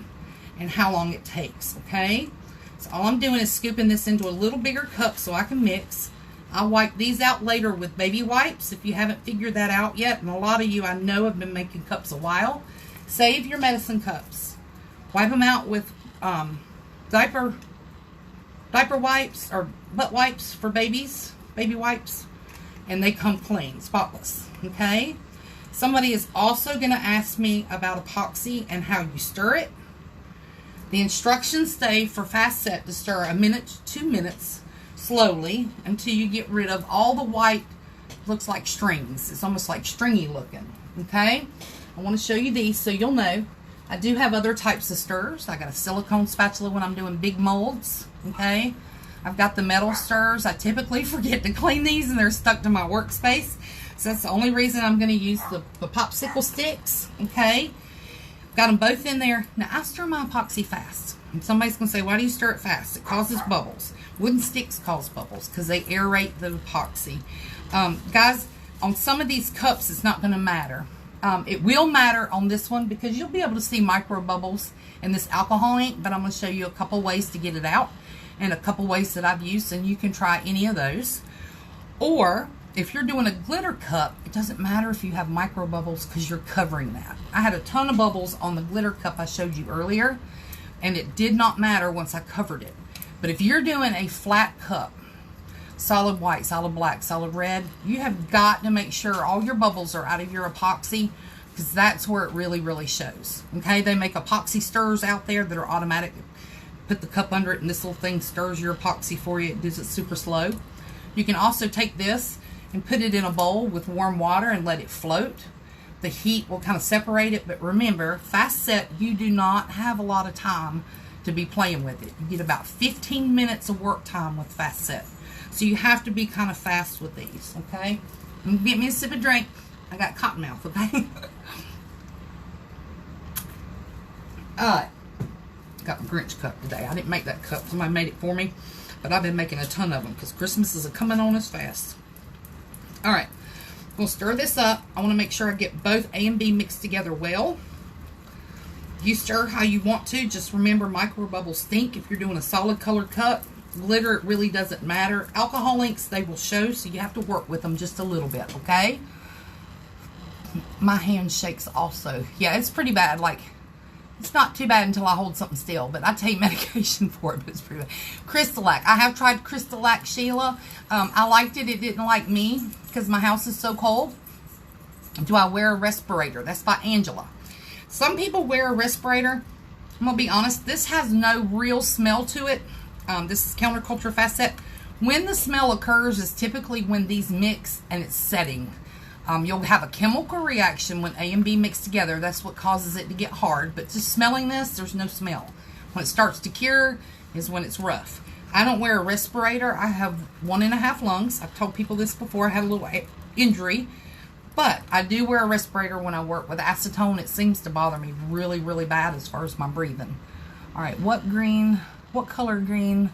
and how long it takes, okay? So all I'm doing is scooping this into a little bigger cup so I can mix. I'll wipe these out later with baby wipes if you haven't figured that out yet, and a lot of you I know have been making cups a while. Save your medicine cups. Wipe them out with diaper wipes or butt wipes for babies, baby wipes, and they come clean, spotless, okay? Somebody is also going to ask me about epoxy and how you stir it. The instructions say for Fast Set to stir 1 minute to 2 minutes slowly until you get rid of all the white, looks like strings. It's almost like stringy looking, okay? I want to show you these so you'll know. I do have other types of stirrers. I got a silicone spatula when I'm doing big molds, okay? I've got the metal stirrers. I typically forget to clean these and they're stuck to my workspace. So that's the only reason I'm going to use the popsicle sticks. Okay. Got them both in there. Now I stir my epoxy fast. And somebody's going to say, why do you stir it fast? It causes bubbles. Wooden sticks cause bubbles because they aerate the epoxy. Guys, on some of these cups, it's not going to matter. It will matter on this one because you'll be able to see micro bubbles in this alcohol ink, but I'm going to show you a couple ways to get it out and a couple ways that I've used, and you can try any of those. Or if you're doing a glitter cup, it doesn't matter if you have micro bubbles because you're covering that. I had a ton of bubbles on the glitter cup I showed you earlier, and it did not matter once I covered it. But if you're doing a flat cup, solid white, solid black, solid red, you have got to make sure all your bubbles are out of your epoxy because that's where it really, really shows. Okay, they make epoxy stirrers out there that are automatic. Put the cup under it and this little thing stirs your epoxy for you. It does it super slow. You can also take this and put it in a bowl with warm water and let it float. The heat will kind of separate it, but remember, fast set, you do not have a lot of time to be playing with it. You get about 15 minutes of work time with fast set. So you have to be kind of fast with these, okay? Get me a sip of drink. I got cotton mouth, okay? Got my Grinch cup today. I didn't make that cup. Somebody made it for me. But I've been making a ton of them because Christmas is coming on us fast. Alright. We'll stir this up. I want to make sure I get both A and B mixed together well. You stir how you want to. Just remember, micro bubbles stink if you're doing a solid color cup. Glitter, it really doesn't matter. Alcohol inks, they will show, so you have to work with them just a little bit, okay? My hand shakes also. Yeah, it's pretty bad. Like, it's not too bad until I hold something still, but I take medication for it, but it's pretty bad. Crystalac. I have tried Crystalac, Sheila. I liked it. It didn't like me because my house is so cold. Do I wear a respirator? That's by Angela. Some people wear a respirator. I'm going to be honest. This has no real smell to it. This is Counterculture Fast Set. When the smell occurs is typically when these mix and it's setting. You'll have a chemical reaction when A and B mix together. That's what causes it to get hard. But just smelling this, there's no smell. When it starts to cure is when it's rough. I don't wear a respirator. I have 1.5 lungs. I've told people this before. I had a little injury. But I do wear a respirator when I work with acetone. It seems to bother me really, really bad as far as my breathing. All right, what green? What color green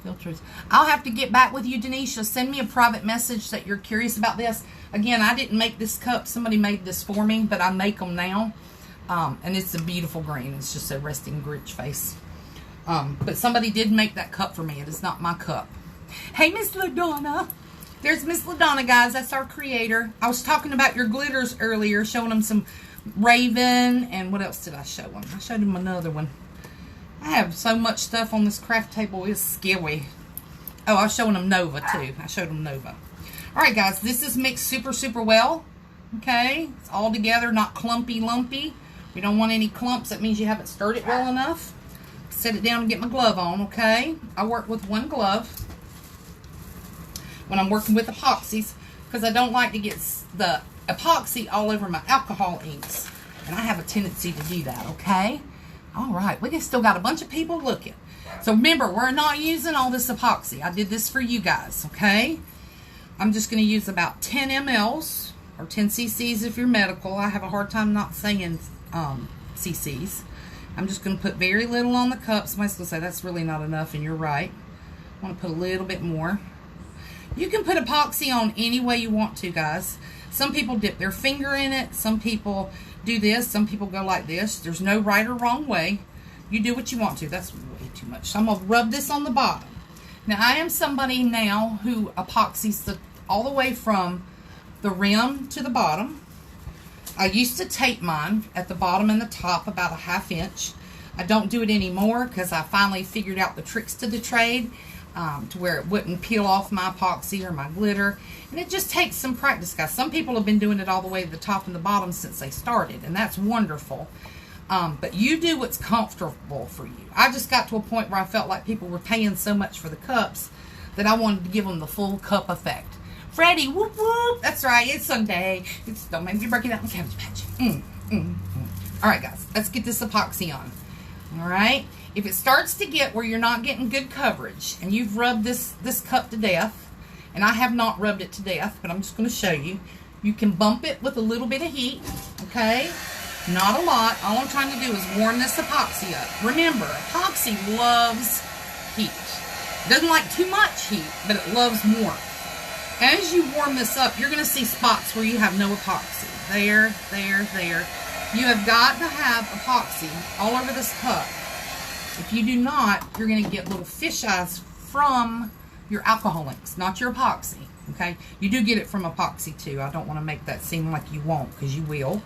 filters? I'll have to get back with you, Denisha. Send me a private message that you're curious about this. Again, I didn't make this cup. Somebody made this for me, but I make them now. And it's a beautiful green. It's just a resting Grinch face. But somebody did make that cup for me. It is not my cup. Hey, Miss LaDonna. There's Miss LaDonna, guys. That's our creator. I was talking about your glitters earlier, showing them some Raven. And what else did I show them? I showed them another one. I have so much stuff on this craft table. It's scary. Oh, I was showing them Nova, too. I showed them Nova. Alright, guys. This is mixed super, super well. Okay? It's all together, not clumpy, lumpy. We don't want any clumps. That means you haven't stirred it well enough. Set it down and get my glove on, okay? I work with one glove when I'm working with epoxies because I don't like to get the epoxy all over my alcohol inks. And I have a tendency to do that, okay? Alright, we still got a bunch of people looking. So remember, we're not using all this epoxy. I did this for you guys, okay? I'm just going to use about 10 mLs or 10 cc's if you're medical. I have a hard time not saying cc's. I'm just going to put very little on the cup. Somebody's going to say that's really not enough, and you're right. I want to put a little bit more. You can put epoxy on any way you want to, guys. Some people dip their finger in it. Some people do this. Some people go like this. There's no right or wrong way. You do what you want to. That's way too much. So I'm going to rub this on the bottom. Now, I am somebody now who epoxies all the way from the rim to the bottom. I used to tape mine at the bottom and the top about a 1/2 inch. I don't do it anymore because I finally figured out the tricks to the trade to where it wouldn't peel off my epoxy or my glitter. And it just takes some practice, guys. Some people have been doing it all the way to the top and the bottom since they started, and that's wonderful. But you do what's comfortable for you. I just got to a point where I felt like people were paying so much for the cups that I wanted to give them the full cup effect. Freddie, whoop whoop. That's right, it's Sunday. Don't make me break it out in the Cabbage Patch. Alright, guys, let's get this epoxy on. All right. If it starts to get where you're not getting good coverage and you've rubbed this cup to death, and I have not rubbed it to death, but I'm just going to show you, you can bump it with a little bit of heat, okay? Not a lot. All I'm trying to do is warm this epoxy up. Remember, epoxy loves heat. It doesn't like too much heat, but it loves warmth. As you warm this up, you're going to see spots where you have no epoxy. There, there, there. You have got to have epoxy all over this cup. If you do not, you're going to get little fish eyes from your alcohol inks, not your epoxy. Okay? You do get it from epoxy too. I don't want to make that seem like you won't, because you will.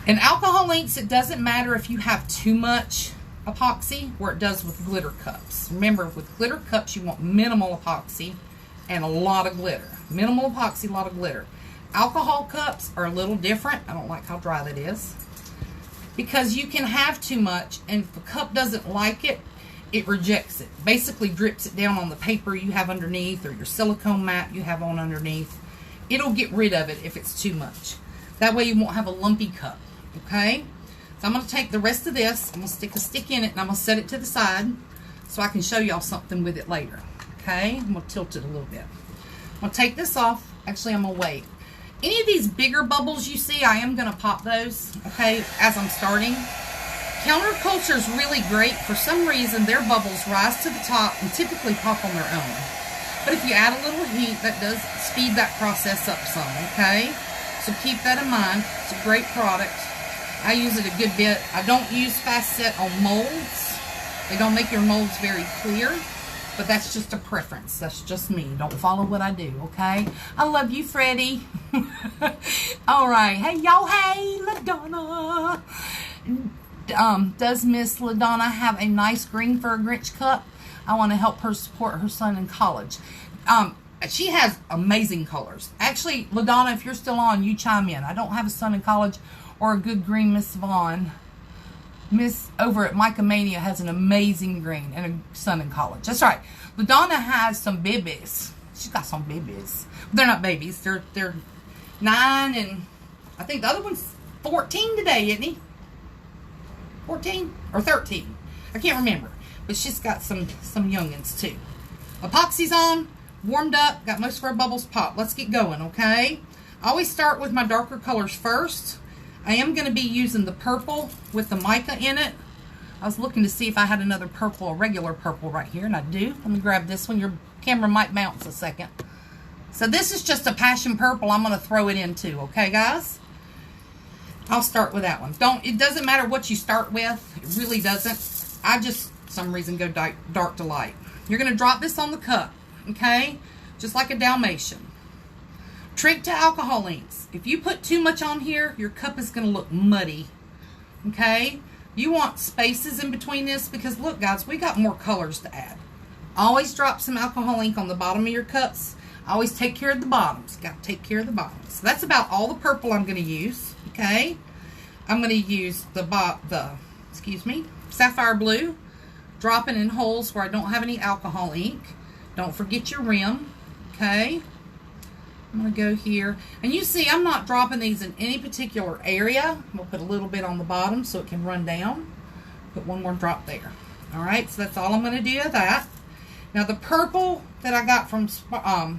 In alcohol inks, it doesn't matter if you have too much epoxy, where it does with glitter cups. Remember, with glitter cups, you want minimal epoxy and a lot of glitter. Minimal epoxy, a lot of glitter. Alcohol cups are a little different. I don't like how dry that is, because you can have too much, and if the cup doesn't like it, it rejects it. Basically drips it down on the paper you have underneath, or your silicone mat you have on underneath. It'll get rid of it if it's too much. That way you won't have a lumpy cup, okay? So I'm going to take the rest of this, I'm going to stick a stick in it, and I'm going to set it to the side so I can show y'all something with it later, okay? I'm going to tilt it a little bit. I'm going to take this off. Actually, I'm going to wait. Any of these bigger bubbles you see, I am going to pop those, okay, as I'm starting. Counterculture is really great. For some reason, their bubbles rise to the top and typically pop on their own. But if you add a little heat, that does speed that process up some, okay? So keep that in mind. It's a great product. I use it a good bit. I don't use fast set on molds. They don't make your molds very clear, but that's just a preference. That's just me. Don't follow what I do, okay? I love you, Freddie. All right. Hey, y'all. Hey, LaDonna. Does Miss LaDonna have a nice green for a Grinch cup? I want to help her support her son in college. She has amazing colors. Actually, LaDonna, if you're still on, you chime in. I don't have a son in college or a good green. Miss Vaughn. Miss over at Micah Mania has an amazing green and a son in college. That's right. LaDonna has some babies. She's got some babies. They're not babies. They're 9 and I think the other one's 14 today, isn't he? 14 or 13. I can't remember. But she's got some youngins too. Epoxy's on, warmed up, got most of our bubbles popped. Let's get going, okay? I always start with my darker colors first. I am going to be using the purple with the mica in it. I was looking to see if I had another purple, a regular purple right here, and I do. Let me grab this one. Your camera might bounce a second. So this is just a passion purple. I'm going to throw it in too, okay, guys? I'll start with that one. It doesn't matter what you start with. It really doesn't. I just, for some reason, go dark to light. You're going to drop this on the cup, okay? Just like a Dalmatian. Trick to alcohol inks. If you put too much on here, your cup is going to look muddy, okay? You want spaces in between this because, look, guys, we got more colors to add. Always drop some alcohol ink on the bottom of your cups. Always take care of the bottoms. Got to take care of the bottoms. So that's about all the purple I'm going to use, okay? I'm going to use the sapphire blue, dropping in holes where I don't have any alcohol ink. Don't forget your rim, okay? I'm going to go here. And you see, I'm not dropping these in any particular area. We'll put a little bit on the bottom so it can run down. Put one more drop there. All right, so that's all I'm going to do of that. Now, the purple that I got from, oh,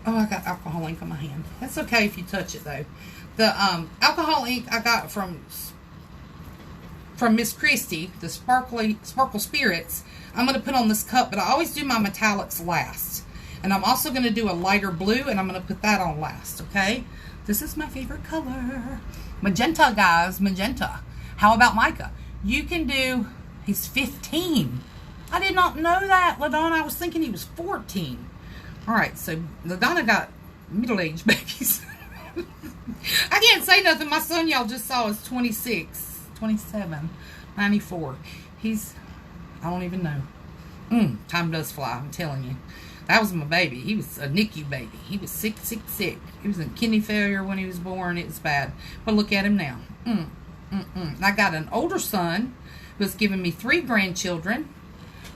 I got alcohol ink on my hand. That's okay if you touch it, though. The alcohol ink I got from Miss Christie, the Sparkle Spirits, I'm going to put on this cup, but I always do my metallics last. And I'm also going to do a lighter blue, and I'm going to put that on last, okay? This is my favorite color. Magenta, guys, magenta. How about Micah? You can do, he's 15. I did not know that, LaDonna. I was thinking he was 14. All right, so LaDonna got middle-aged babies. I can't say nothing. My son, y'all just saw, is 26, 27, 94. He's, I don't even know. Time does fly, I'm telling you. That was my baby. He was a NICU baby. He was sick. He was in kidney failure when he was born. It was bad. But look at him now. I got an older son who has given me 3 grandchildren.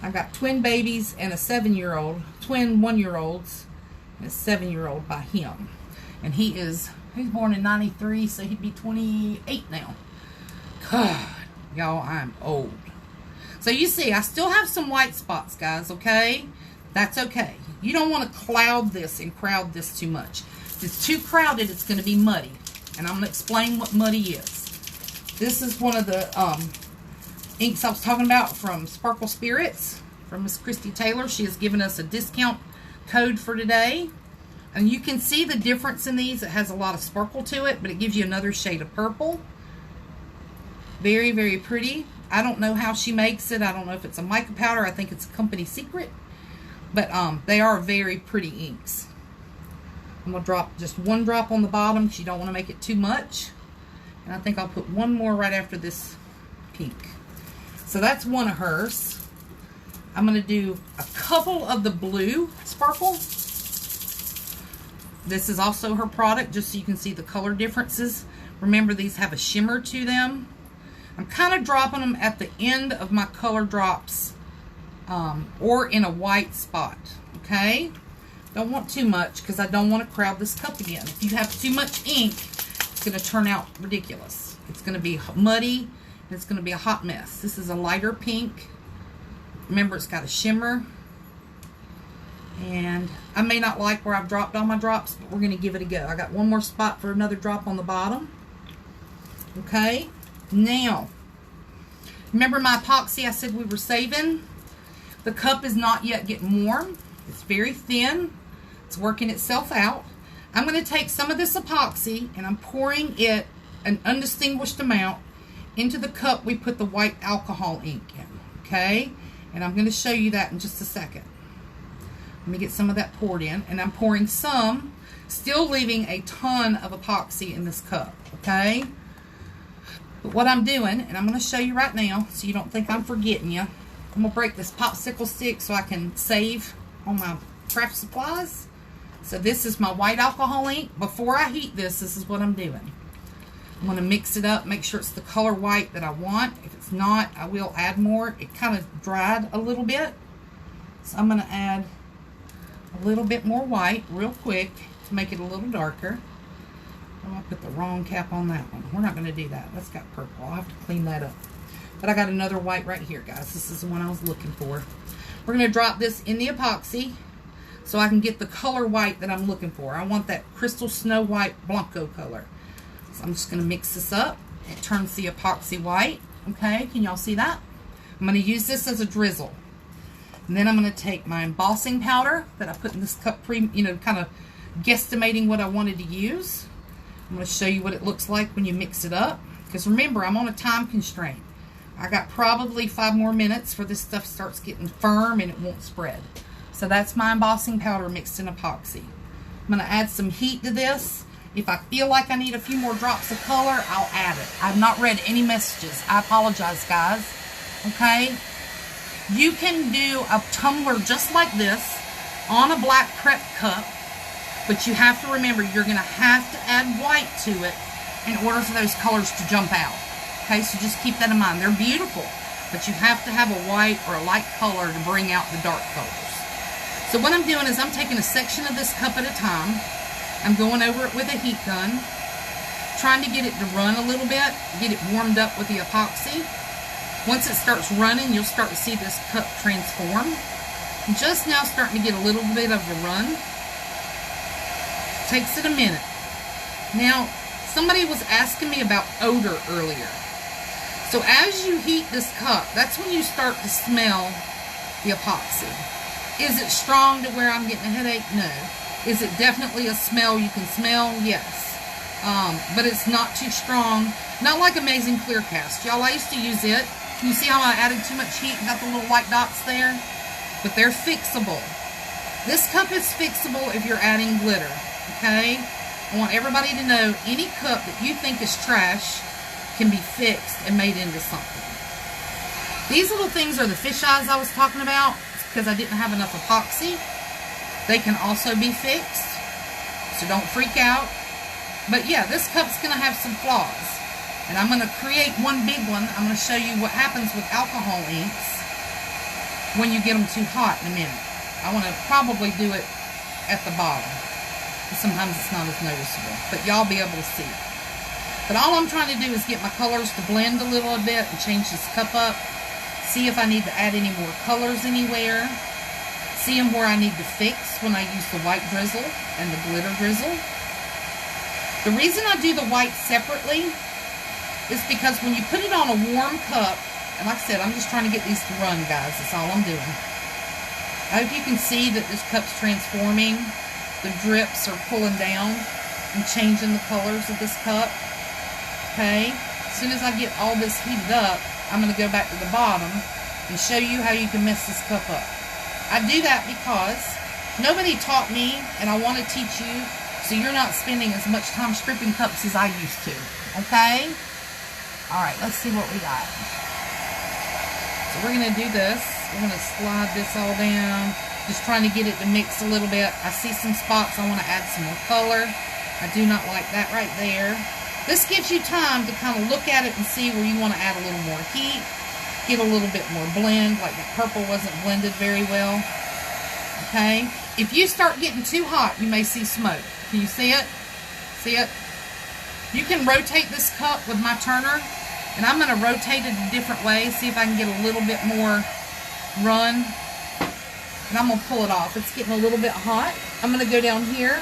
I got twin babies and a 7-year-old, twin 1-year-olds, and a 7-year-old by him. And he's born in 93, so he'd be 28 now. God, Y'all, I'm old. So you see, I still have some white spots, guys, okay? That's okay. You don't want to cloud this and crowd this too much. If it's too crowded, it's going to be muddy. And I'm going to explain what muddy is. This is one of the inks I was talking about from Sparkle Spirits from Miss Christy Taylor. She has given us a discount code for today. And you can see the difference in these. It has a lot of sparkle to it, but it gives you another shade of purple. Very, very pretty. I don't know how she makes it. I don't know if it's a mica powder. I think it's a company secret. But they are very pretty inks. I'm going to drop just one drop on the bottom because you don't want to make it too much. And I think I'll put one more right after this pink. So that's one of hers. I'm going to do a couple of the blue sparkle. This is also her product, just so you can see the color differences. Remember, these have a shimmer to them. I'm kind of dropping them at the end of my color drops or in a white spot, okay? Don't want too much because I don't want to crowd this cup again. If you have too much ink, it's going to turn out ridiculous. It's going to be muddy and it's going to be a hot mess. This is a lighter pink. Remember, it's got a shimmer. And I may not like where I've dropped all my drops, but we're going to give it a go. I got one more spot for another drop on the bottom. Okay. Now, remember my epoxy I said we were saving? The cup is not yet getting warm. It's very thin. It's working itself out. I'm going to take some of this epoxy and I'm pouring it, an undistinguished amount, into the cup we put the white alcohol ink in. Okay? And I'm going to show you that in just a second. Let me get some of that poured in. And I'm pouring some, still leaving a ton of epoxy in this cup. Okay? But what I'm doing, and I'm going to show you right now so you don't think I'm forgetting you. I'm going to break this popsicle stick so I can save on my craft supplies. So this is my white alcohol ink. Before I heat this, this is what I'm doing. I'm going to mix it up, make sure it's the color white that I want. If it's not, I will add more. It kind of dried a little bit. So I'm going to add a little bit more white real quick to make it a little darker. Oh, I put the wrong cap on that one. We're not going to do that. That's got purple. I'll have to clean that up. But I got another white right here, guys. This is the one I was looking for. We're going to drop this in the epoxy so I can get the color white that I'm looking for. I want that crystal snow white Blanco color. So I'm just going to mix this up. It turns the epoxy white. Okay, can y'all see that? I'm going to use this as a drizzle. And then I'm going to take my embossing powder that I put in this cup, kind of guesstimating what I wanted to use. I'm going to show you what it looks like when you mix it up. Because remember, I'm on a time constraint. I got probably 5 more minutes for this stuff starts getting firm and it won't spread. So that's my embossing powder mixed in epoxy. I'm going to add some heat to this. If I feel like I need a few more drops of color, I'll add it. I've not read any messages. I apologize, guys. Okay? You can do a tumbler just like this on a black prep cup, but you have to remember you're going to have to add white to it in order for those colors to jump out. Okay, so just keep that in mind. They're beautiful, but you have to have a white or a light color to bring out the dark colors. So what I'm doing is I'm taking a section of this cup at a time. I'm going over it with a heat gun, trying to get it to run a little bit, get it warmed up with the epoxy. Once it starts running, you'll start to see this cup transform. I'm just now starting to get a little bit of a run. Takes it a minute. Now, somebody was asking me about odor earlier. So as you heat this cup, that's when you start to smell the epoxy. Is it strong to where I'm getting a headache? No. Is it definitely a smell you can smell? Yes. But it's not too strong. Not like Amazing Clear Cast. Y'all, I used to use it. You see how I added too much heat and got the little white dots there? But they're fixable. This cup is fixable if you're adding glitter. Okay? I want everybody to know any cup that you think is trash can be fixed and made into something. These little things are the fish eyes I was talking about. It's because I didn't have enough epoxy. They can also be fixed, so don't freak out. But yeah, this cup's going to have some flaws. And I'm going to create one big one. I'm going to show you what happens with alcohol inks when you get them too hot in a minute. I want to probably do it at the bottom. Sometimes it's not as noticeable, but y'all be able to see. But all I'm trying to do is get my colors to blend a little bit and change this cup up. See if I need to add any more colors anywhere. Seeing where I need to fix when I use the white drizzle and the glitter drizzle. The reason I do the white separately is because when you put it on a warm cup, and like I said, I'm just trying to get these to run, guys. That's all I'm doing. I hope you can see that this cup's transforming. The drips are pulling down and changing the colors of this cup. Okay, as soon as I get all this heated up, I'm going to go back to the bottom and show you how you can mess this cup up. I do that because nobody taught me, and I want to teach you so you're not spending as much time stripping cups as I used to. Okay? Alright, let's see what we got. So we're going to do this. We're going to slide this all down. Just trying to get it to mix a little bit. I see some spots I want to add some more color. I do not like that right there. This gives you time to kind of look at it and see where you want to add a little more heat. Get a little bit more blend, like that purple wasn't blended very well. Okay? If you start getting too hot, you may see smoke. Can you see it? See it? You can rotate this cup with my turner, and I'm going to rotate it a different way, see if I can get a little bit more run. And I'm going to pull it off. It's getting a little bit hot. I'm going to go down here,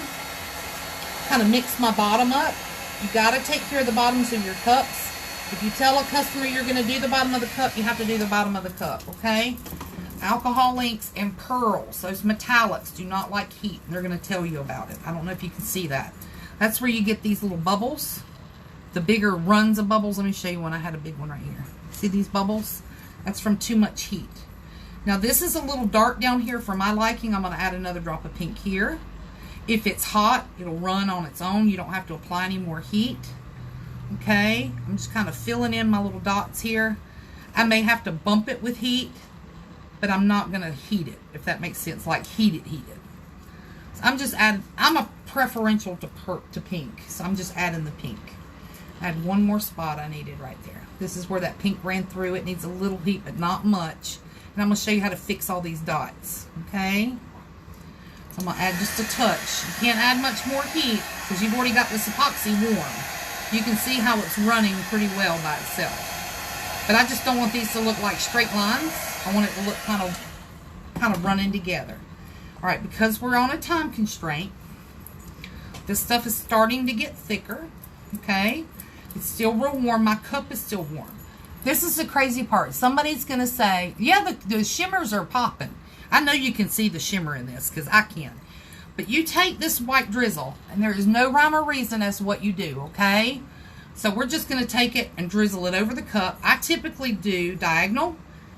kind of mix my bottom up. You got to take care of the bottoms of your cups. If you tell a customer you're going to do the bottom of the cup, you have to do the bottom of the cup, okay? Alcohol inks and pearls, those metallics, do not like heat. They're going to tell you about it. I don't know if you can see that. That's where you get these little bubbles. The bigger runs of bubbles. Let me show you one. I had a big one right here. See these bubbles? That's from too much heat. Now this is a little dark down here for my liking. I'm going to add another drop of pink here. If it's hot, it'll run on its own. You don't have to apply any more heat. Okay, I'm just kind of filling in my little dots here. I may have to bump it with heat, but I'm not going to heat it, if that makes sense, like heat it. So I'm just adding, I'm a preferential to pink, so I'm just adding the pink. I had one more spot I needed right there. This is where that pink ran through. It needs a little heat, but not much. And I'm going to show you how to fix all these dots, okay? So I'm going to add just a touch. You can't add much more heat because you've already got this epoxy warm. You can see how it's running pretty well by itself. But I just don't want these to look like straight lines. I want it to look kind of running together. Alright, because we're on a time constraint, this stuff is starting to get thicker. Okay? It's still real warm. My cup is still warm. This is the crazy part. Somebody's going to say, yeah, the shimmers are popping. I know you can see the shimmer in this because I can. But you take this white drizzle, and there is no rhyme or reason as to what you do, okay? So we're just going to take it and drizzle it over the cup. I typically do diagonal.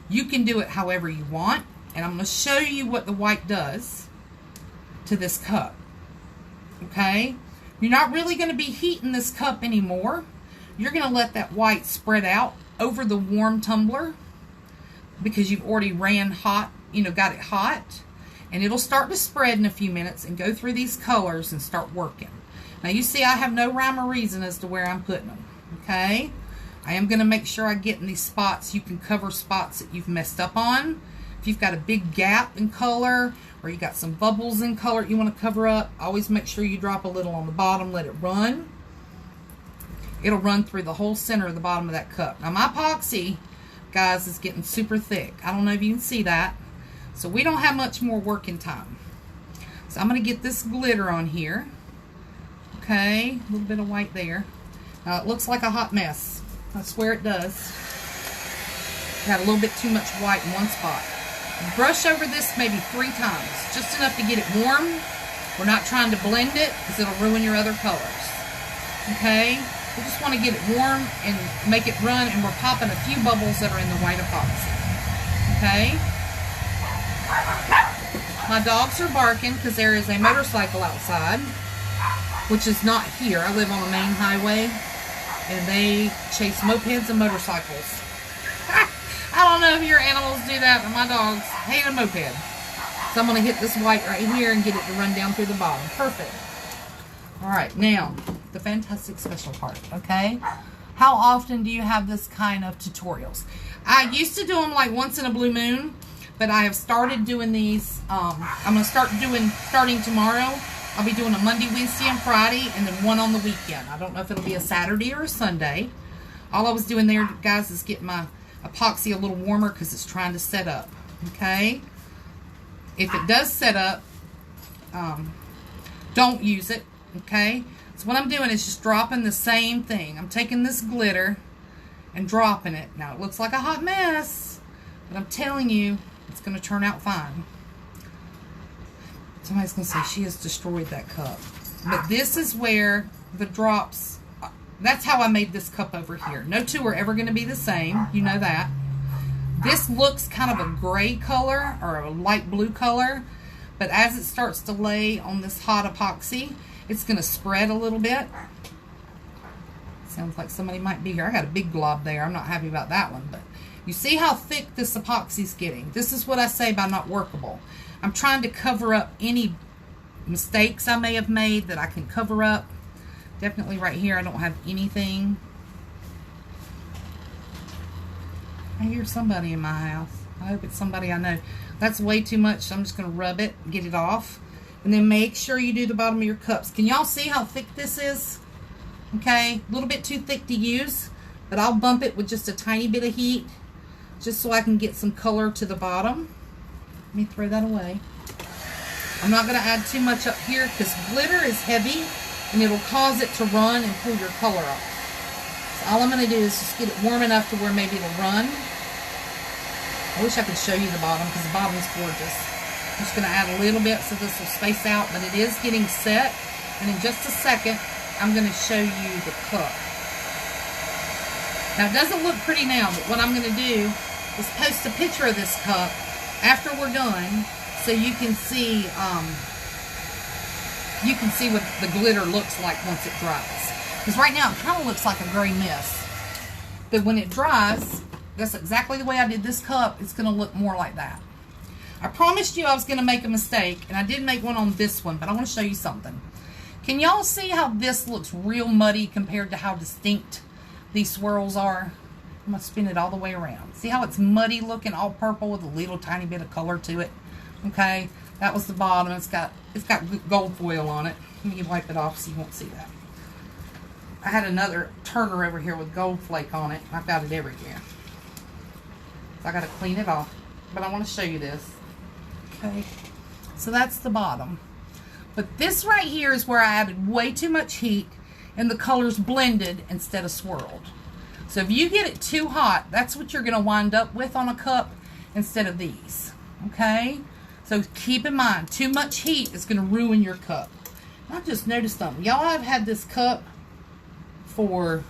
You can do it however you want. And I'm going to show you what the white does to this cup, okay? You're not really going to be heating this cup anymore. You're going to let that white spread out over the warm tumbler because you've already ran hot, got it hot. And it'll start to spread in a few minutes and go through these colors and start working. Now you see I have no rhyme or reason as to where I'm putting them. Okay? I am going to make sure I get in these spots. You can cover spots that you've messed up on. If you've got a big gap in color or you got some bubbles in color you want to cover up, always make sure you drop a little on the bottom. Let it run. It'll run through the whole center of the bottom of that cup. Now my epoxy, guys, is getting super thick. I don't know if you can see that. So we don't have much more working time. So I'm going to get this glitter on here. Okay, a little bit of white there. Now it looks like a hot mess. I swear it does. Got a little bit too much white in one spot. Brush over this maybe 3 times. Just enough to get it warm. We're not trying to blend it because it'll ruin your other colors. Okay, we just want to get it warm and make it run, and we're popping a few bubbles that are in the white epoxy. Okay. My dogs are barking because there is a motorcycle outside, which is not here. I live on a main highway, and they chase mopeds and motorcycles. I don't know if your animals do that, but my dogs hate a moped. So I'm going to hit this white right here and get it to run down through the bottom. Perfect. Alright, now, the fantastic special part, okay? How often do you have this kind of tutorials? I used to do them like once in a blue moon. But I have started doing these, I'm going to starting tomorrow, I'll be doing a Monday, Wednesday, and Friday, and then one on the weekend. I don't know if it'll be a Saturday or a Sunday. All I was doing there, guys, is getting my epoxy a little warmer because it's trying to set up, okay? If it does set up, don't use it, okay? So what I'm doing is just dropping the same thing. I'm taking this glitter and dropping it. Now, it looks like a hot mess, but I'm telling you, it's going to turn out fine. Somebody's going to say, she has destroyed that cup. But this is where the drops, that's how I made this cup over here. No two are ever going to be the same. You know that. This looks kind of a gray color or a light blue color. But as it starts to lay on this hot epoxy, it's going to spread a little bit. Sounds like somebody might be here. I got a big glob there. I'm not happy about that one. But you see how thick this epoxy's getting. This is what I say by not workable. I'm trying to cover up any mistakes I may have made that I can cover up. Definitely right here, I don't have anything. I hear somebody in my house. I hope it's somebody I know. That's way too much, so I'm just going to rub it, get it off. And then make sure you do the bottom of your cups. Can y'all see how thick this is? Okay, a little bit too thick to use, but I'll bump it with just a tiny bit of heat, just so I can get some color to the bottom. Let me throw that away. I'm not going to add too much up here because glitter is heavy and it'll cause it to run and pull your color off. So all I'm going to do is just get it warm enough to where maybe it'll run. I wish I could show you the bottom because the bottom's gorgeous. I'm just going to add a little bit so this will space out, but it is getting set. And in just a second, I'm going to show you the cup. Now, it doesn't look pretty now, but what I'm going to do is post a picture of this cup after we're done so you can see what the glitter looks like once it dries. Because right now, it kind of looks like a gray mess. But when it dries, that's exactly the way I did this cup. It's going to look more like that. I promised you I was going to make a mistake, and I did make one on this one, but I want to show you something. Can y'all see how this looks real muddy compared to how distinct these swirls are? I'm going to spin it all the way around. See how it's muddy looking, all purple with a little tiny bit of color to it? Okay, that was the bottom. It's got gold foil on it. Let me wipe it off so you won't see that. I had another turner over here with gold flake on it. I've got it everywhere. So I got to clean it off. But I want to show you this. Okay, so that's the bottom. But this right here is where I added way too much heat and the colors blended instead of swirled. So if you get it too hot, that's what you're going to wind up with on a cup instead of these. Okay? So keep in mind, too much heat is going to ruin your cup. I just noticed something. Y'all have had this cup for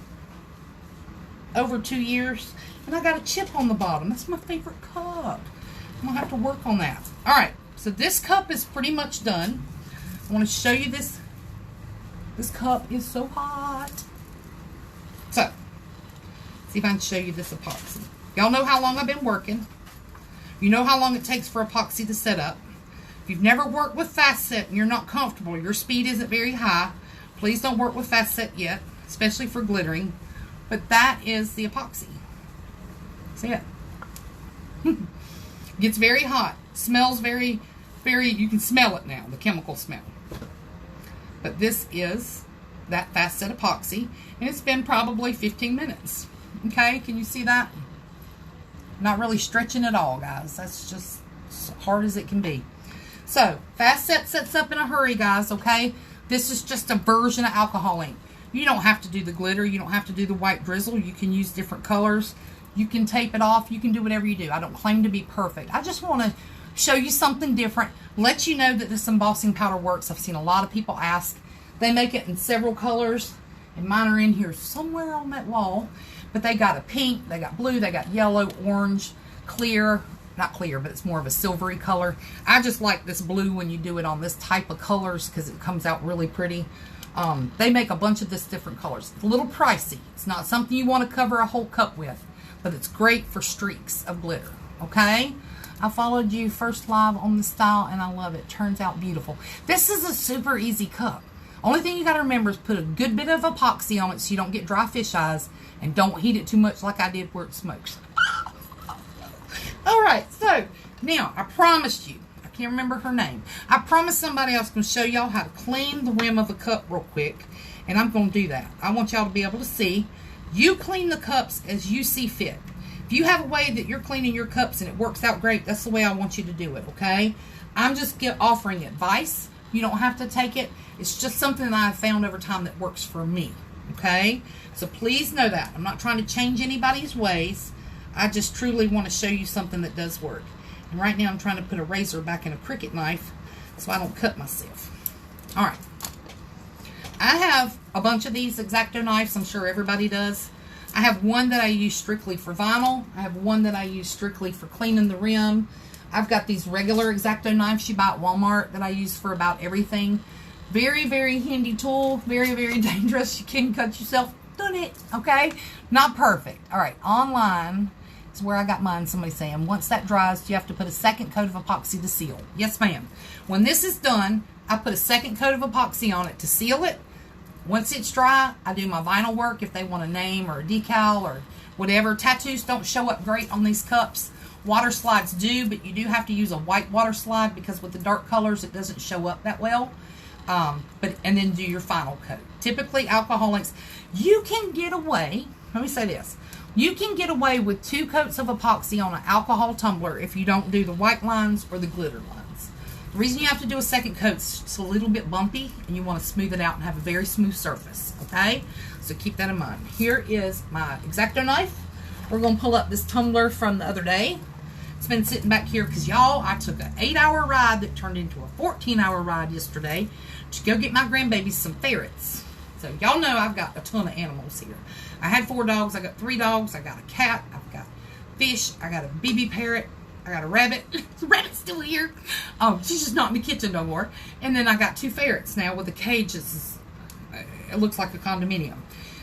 over 2 years, and I got a chip on the bottom. That's my favorite cup. I'm going to have to work on that. Alright, so this cup is pretty much done. I want to show you this. This cup is so hot. So, see if I can show you this epoxy. Y'all know how long I've been working. You know how long it takes for epoxy to set up. If you've never worked with fast set and you're not comfortable, your speed isn't very high, please don't work with fast set yet, especially for glittering. But that is the epoxy. See it? Gets very hot. Smells very, you can smell it now, the chemical smell. But this is that fast set epoxy, and it's been probably 15 minutes. Okay, can you see that? Not really stretching at all, guys. That's just as hard as it can be. So, fast set sets up in a hurry, guys, okay? This is just a version of alcohol ink. You don't have to do the glitter. You don't have to do the white drizzle. You can use different colors. You can tape it off. You can do whatever you do. I don't claim to be perfect. I just want to show you something different. Let you know that this embossing powder works. I've seen a lot of people ask. They make it in several colors. And mine are in here somewhere on that wall. But they got a pink, they got blue, they got yellow, orange, clear. Not clear, but it's more of a silvery color. I just like this blue when you do it on this type of colors because it comes out really pretty. They make a bunch of this different colors. It's a little pricey. It's not something you want to cover a whole cup with. But it's great for streaks of glitter. Okay? I followed you first live on the style and I love it. Turns out beautiful. This is a super easy cup. Only thing you got to remember is put a good bit of epoxy on it so you don't get dry fish eyes. And don't heat it too much like I did where it smokes. Alright, so now I promised you. I Can't remember her name. I promised somebody I was going to show y'all how to clean the rim of a cup real quick. And I'm going to do that. I want y'all to be able to see. You clean the cups as you see fit. If you have a way that you're cleaning your cups and it works out great, that's the way I want you to do it, okay? I'm just offering advice. You don't have to take it. It's just something that I've found over time that works for me, okay? So please know that. I'm not trying to change anybody's ways. I just truly want to show you something that does work. And right now I'm trying to put a razor back in a Cricut knife so I don't cut myself. All right. I have a bunch of these X-Acto knives. I'm sure everybody does. I have one that I use strictly for vinyl. I have one that I use strictly for cleaning the rim. I've got these regular X-Acto knives you buy at Walmart that I use for about everything. Very, very handy tool. Very, very dangerous. You can cut yourself. Done it. Okay? Not perfect. All right. Online is where I got mine. Somebody saying, once that dries, you have to put a second coat of epoxy to seal. Yes, ma'am. When this is done, I put a second coat of epoxy on it to seal it. Once it's dry, I do my vinyl work if they want a name or a decal or whatever. Tattoos don't show up great on these cups. Water slides do, but you do have to use a white water slide because with the dark colors, it doesn't show up that well. And then do your final coat. Typically, alcohol inks, you can get away, let me say this. You can get away with 2 coats of epoxy on an alcohol tumbler if you don't do the white lines or the glitter lines. The reason you have to do a second coat is it's a little bit bumpy and you want to smooth it out and have a very smooth surface, okay? So keep that in mind. Here is my X-Acto knife. We're going to pull up this tumbler from the other day. It's been sitting back here because y'all, I took an 8-hour ride that turned into a 14-hour ride yesterday to go get my grandbabies some ferrets. So y'all know I've got a ton of animals here. I had 4 dogs. I got 3 dogs. I got a cat. I've got fish. I got a BB parrot. I got a rabbit. The rabbit's still here. She's just not in the kitchen no more. And then I got 2 ferrets now with a cage. It looks like a condominium.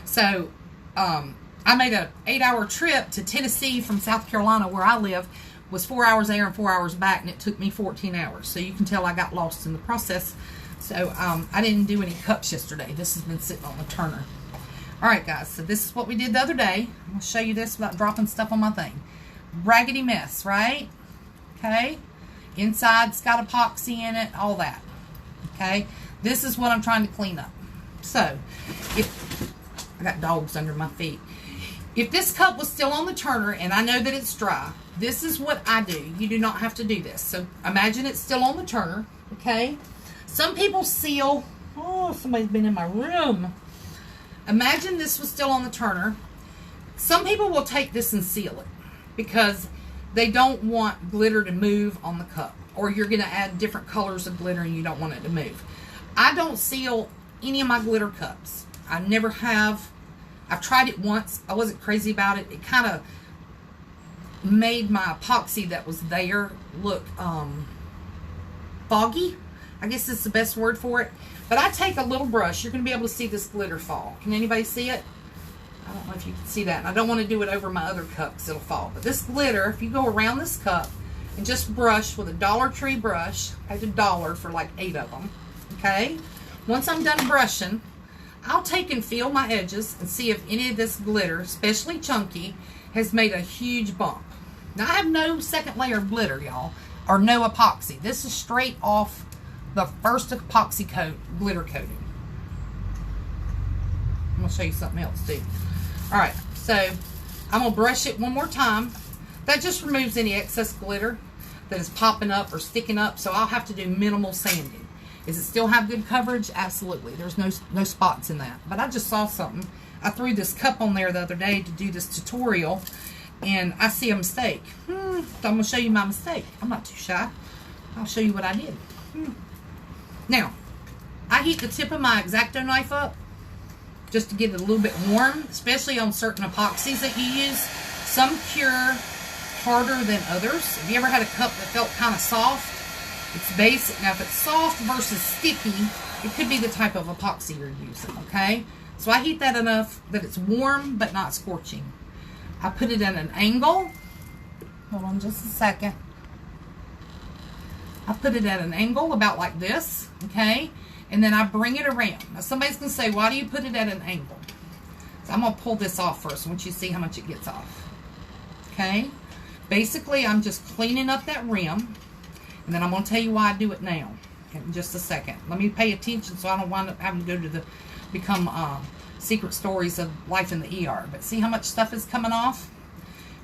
So I made an 8-hour trip to Tennessee from South Carolina where I live. It was 4 hours there and 4 hours back, and it took me 14 hours. So you can tell I got lost in the process. So I didn't do any cups yesterday. This has been sitting on the turner. All right, guys. So this is what we did the other day. I'm going to show you this without dropping stuff on my thing. Raggedy mess, right? Okay. Inside's got epoxy in it, all that. Okay. This is what I'm trying to clean up. So, if I got dogs under my feet. If this cup was still on the turner and I know that it's dry, this is what I do. You do not have to do this. So, imagine it's still on the turner. Okay. Some people seal. Oh, somebody's been in my room. Imagine this was still on the turner. Some people will take this and seal it because they don't want glitter to move on the cup, or you're going to add different colors of glitter and you don't want it to move. I don't seal any of my glitter cups. I never have. I've tried it once. I wasn't crazy about it. It kind of made my epoxy that was there look foggy. I guess that's the best word for it. But I take a little brush. You're going to be able to see this glitter fall. Can anybody see it? I don't know if you can see that. And I don't want to do it over my other cup because it'll fall. But this glitter, if you go around this cup and just brush with a Dollar Tree brush, I paid $1 for like 8 of them. Okay? Once I'm done brushing, I'll take and feel my edges and see if any of this glitter, especially chunky, has made a huge bump. Now, I have no second layer of glitter, y'all, or no epoxy. This is straight off the first epoxy coat, glitter coating. I'm going to show you something else, too. Alright, so I'm going to brush it one more time. That just removes any excess glitter that is popping up or sticking up, so I'll have to do minimal sanding. Does it still have good coverage? Absolutely. There's no spots in that. But I just saw something. I threw this cup on there the other day to do this tutorial, and I see a mistake. So I'm going to show you my mistake. I'm not too shy. I'll show you what I did. Now, I heat the tip of my X-Acto knife up just to get it a little bit warm, especially on certain epoxies that you use. Some cure harder than others. Have you ever had a cup that felt kind of soft? It's basic. Now, if it's soft versus sticky, it could be the type of epoxy you're using, okay? So I heat that enough that it's warm but not scorching. I put it at an angle. Hold on just a second. I put it at an angle about like this, okay? And then I bring it around. Now somebody's going to say, why do you put it at an angle? So I'm going to pull this off first. I want you to see how much it gets off. Okay? Basically, I'm just cleaning up that rim. And then I'm going to tell you why I do it now in just a second. Let me pay attention so I don't wind up having to go to become secret stories of life in the ER. But see how much stuff is coming off?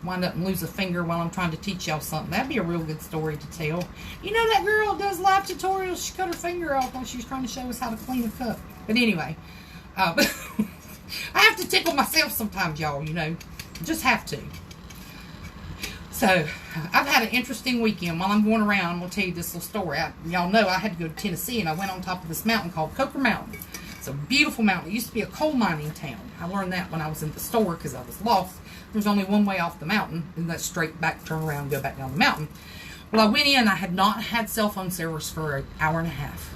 Wind up and lose a finger while I'm trying to teach y'all something. That'd be a real good story to tell. You know that girl does live tutorials. She cut her finger off when she was trying to show us how to clean a cup. But anyway, I have to tickle myself sometimes, y'all, you know. Just have to. So, I've had an interesting weekend. While I'm going around, I'm going to tell you this little story. Y'all know I had to go to Tennessee, and I went on top of this mountain called Coker Mountain. It's a beautiful mountain. It used to be a coal mining town. I learned that when I was in the store because I was lost. There's only one way off the mountain, and that's straight back, turn around, and go back down the mountain. Well, I went in, I had not had cell phone service for an hour and a half.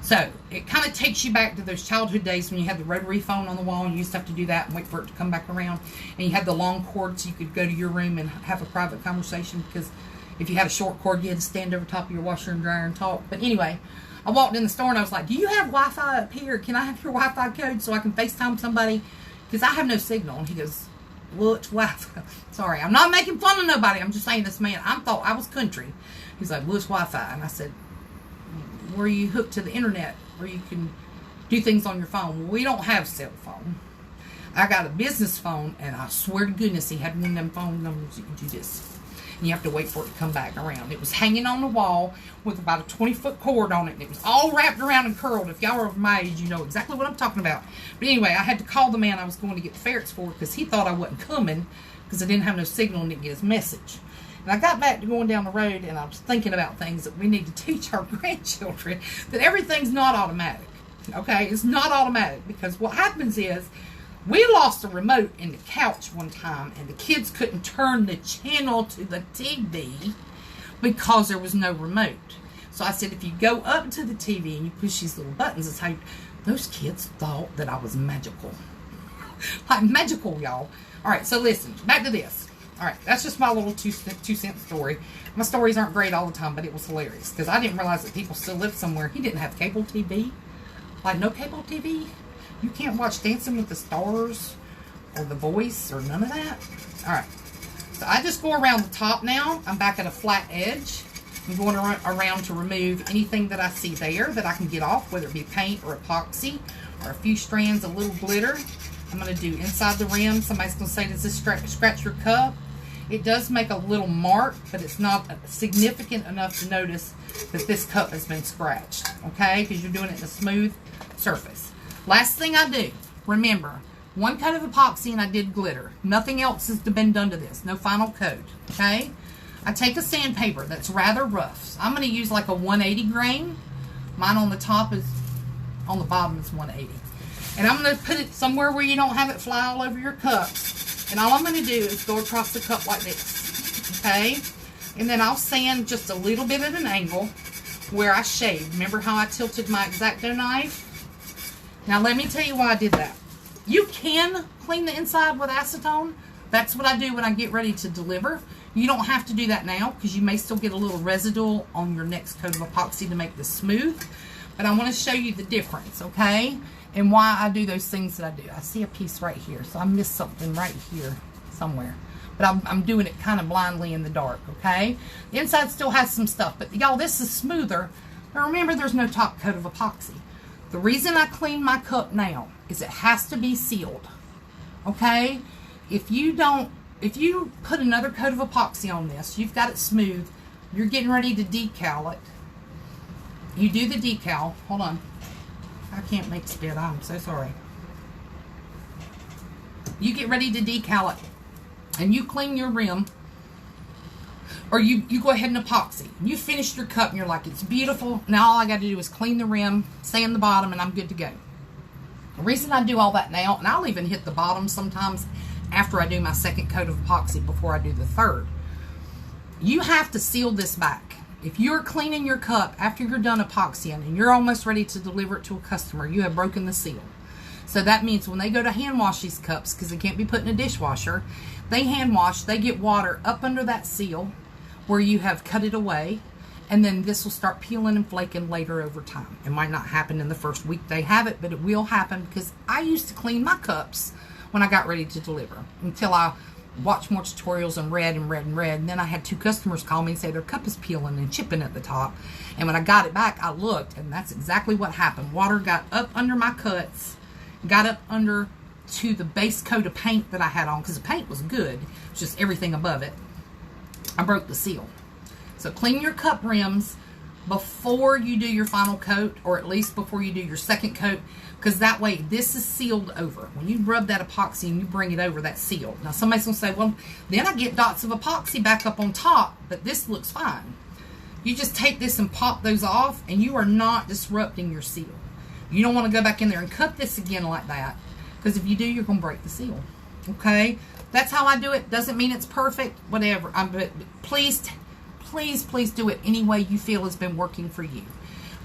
So, it kind of takes you back to those childhood days when you had the rotary phone on the wall, and you used to have to do that and wait for it to come back around. And you had the long cord so you could go to your room and have a private conversation, because if you had a short cord, you had to stand over top of your washer and dryer and talk. But anyway, I walked in the store, and I was like, do you have Wi-Fi up here? Can I have your Wi-Fi code so I can FaceTime somebody? Because I have no signal. And he goes, well, it's Wi-Fi. Sorry, I'm not making fun of nobody. I'm just saying this man, I thought I was country. He's like, well, it's Wi-Fi. And I said, where you hooked to the internet where you can do things on your phone? Well, we don't have cell phone. I got a business phone, and I swear to goodness he had one of them phone numbers you can do this. And you have to wait for it to come back around. It was hanging on the wall with about a 20-foot cord on it, and it was all wrapped around and curled. If y'all are of my age, you know exactly what I'm talking about. But anyway, I had to call the man I was going to get the ferrets for, because he thought I wasn't coming because I didn't have no signal and didn't get his message. And I got back to going down the road, and I was thinking about things that we need to teach our grandchildren, that everything's not automatic. Okay? It's not automatic, because what happens is, we lost a remote in the couch one time, and the kids couldn't turn the channel to the TV because there was no remote. So I said, if you go up to the TV and you push these little buttons, it's how those kids thought that I was magical. Like magical, y'all. All right, so listen, back to this. All right, that's just my little two-cent story. My stories aren't great all the time, but it was hilarious because I didn't realize that people still lived somewhere. He didn't have cable TV. Like, no cable TV. You can't watch Dancing with the Stars or The Voice or none of that. All right. So I just go around the top now. I'm back at a flat edge. I'm going around to remove anything that I see there that I can get off, whether it be paint or epoxy or a few strands of little glitter. I'm going to do inside the rim. Somebody's going to say, does this scratch your cup? It does make a little mark, but it's not significant enough to notice that this cup has been scratched. Okay? Because you're doing it in a smooth surface. Last thing I do, remember, one coat of epoxy and I did glitter. Nothing else has been done to this. No final coat. Okay? I take a sandpaper that's rather rough. So I'm going to use like a 180 grain. Mine on the top is, on the bottom is 180. And I'm going to put it somewhere where you don't have it fly all over your cups. And all I'm going to do is go across the cup like this. Okay? And then I'll sand just a little bit at an angle where I shaved. Remember how I tilted my X-Acto knife? Now let me tell you why I did that. You can clean the inside with acetone. That's what I do when I get ready to deliver. You don't have to do that now because you may still get a little residual on your next coat of epoxy to make this smooth. But I want to show you the difference, okay? And why I do those things that I do. I see a piece right here, so I missed something right here somewhere. But I'm doing it kind of blindly in the dark, okay? The inside still has some stuff, but y'all, this is smoother. Now remember, there's no top coat of epoxy. The reason I clean my cup now is it has to be sealed, okay? If you put another coat of epoxy on this, you've got it smooth, you're getting ready to decal it. You do the decal. Hold on. I can't make spit. I'm so sorry. You get ready to decal it, and you clean your rim, or you go ahead and epoxy. You finished your cup, and you're like, it's beautiful. Now all I got to do is clean the rim, sand the bottom, and I'm good to go. The reason I do all that now, and I'll even hit the bottom sometimes after I do my second coat of epoxy before I do the third. You have to seal this back. If you're cleaning your cup after you're done epoxying and you're almost ready to deliver it to a customer, you have broken the seal. So that means when they go to hand wash these cups, because they can't be put in a dishwasher, they hand wash, they get water up under that seal where you have cut it away, and then this will start peeling and flaking later over time. It might not happen in the first week they have it, but it will happen because I used to clean my cups when I got ready to deliver until I watched more tutorials and read and read and read. And then I had 2 customers call me and say their cup is peeling and chipping at the top. And when I got it back, I looked, and that's exactly what happened. Water got up under my cuts, got up under to the base coat of paint that I had on, because the paint was good. It's just everything above it. I broke the seal. So clean your cup rims before you do your final coat, or at least before you do your second coat, because that way this is sealed over. When you rub that epoxy and you bring it over, that's sealed. Now somebody's going to say, well, then I get dots of epoxy back up on top, but this looks fine. You just take this and pop those off, and you are not disrupting your seal. You don't want to go back in there and cut this again like that, because if you do, you're going to break the seal. Okay? That's how I do it. Doesn't mean it's perfect, whatever. But please do it any way you feel has been working for you.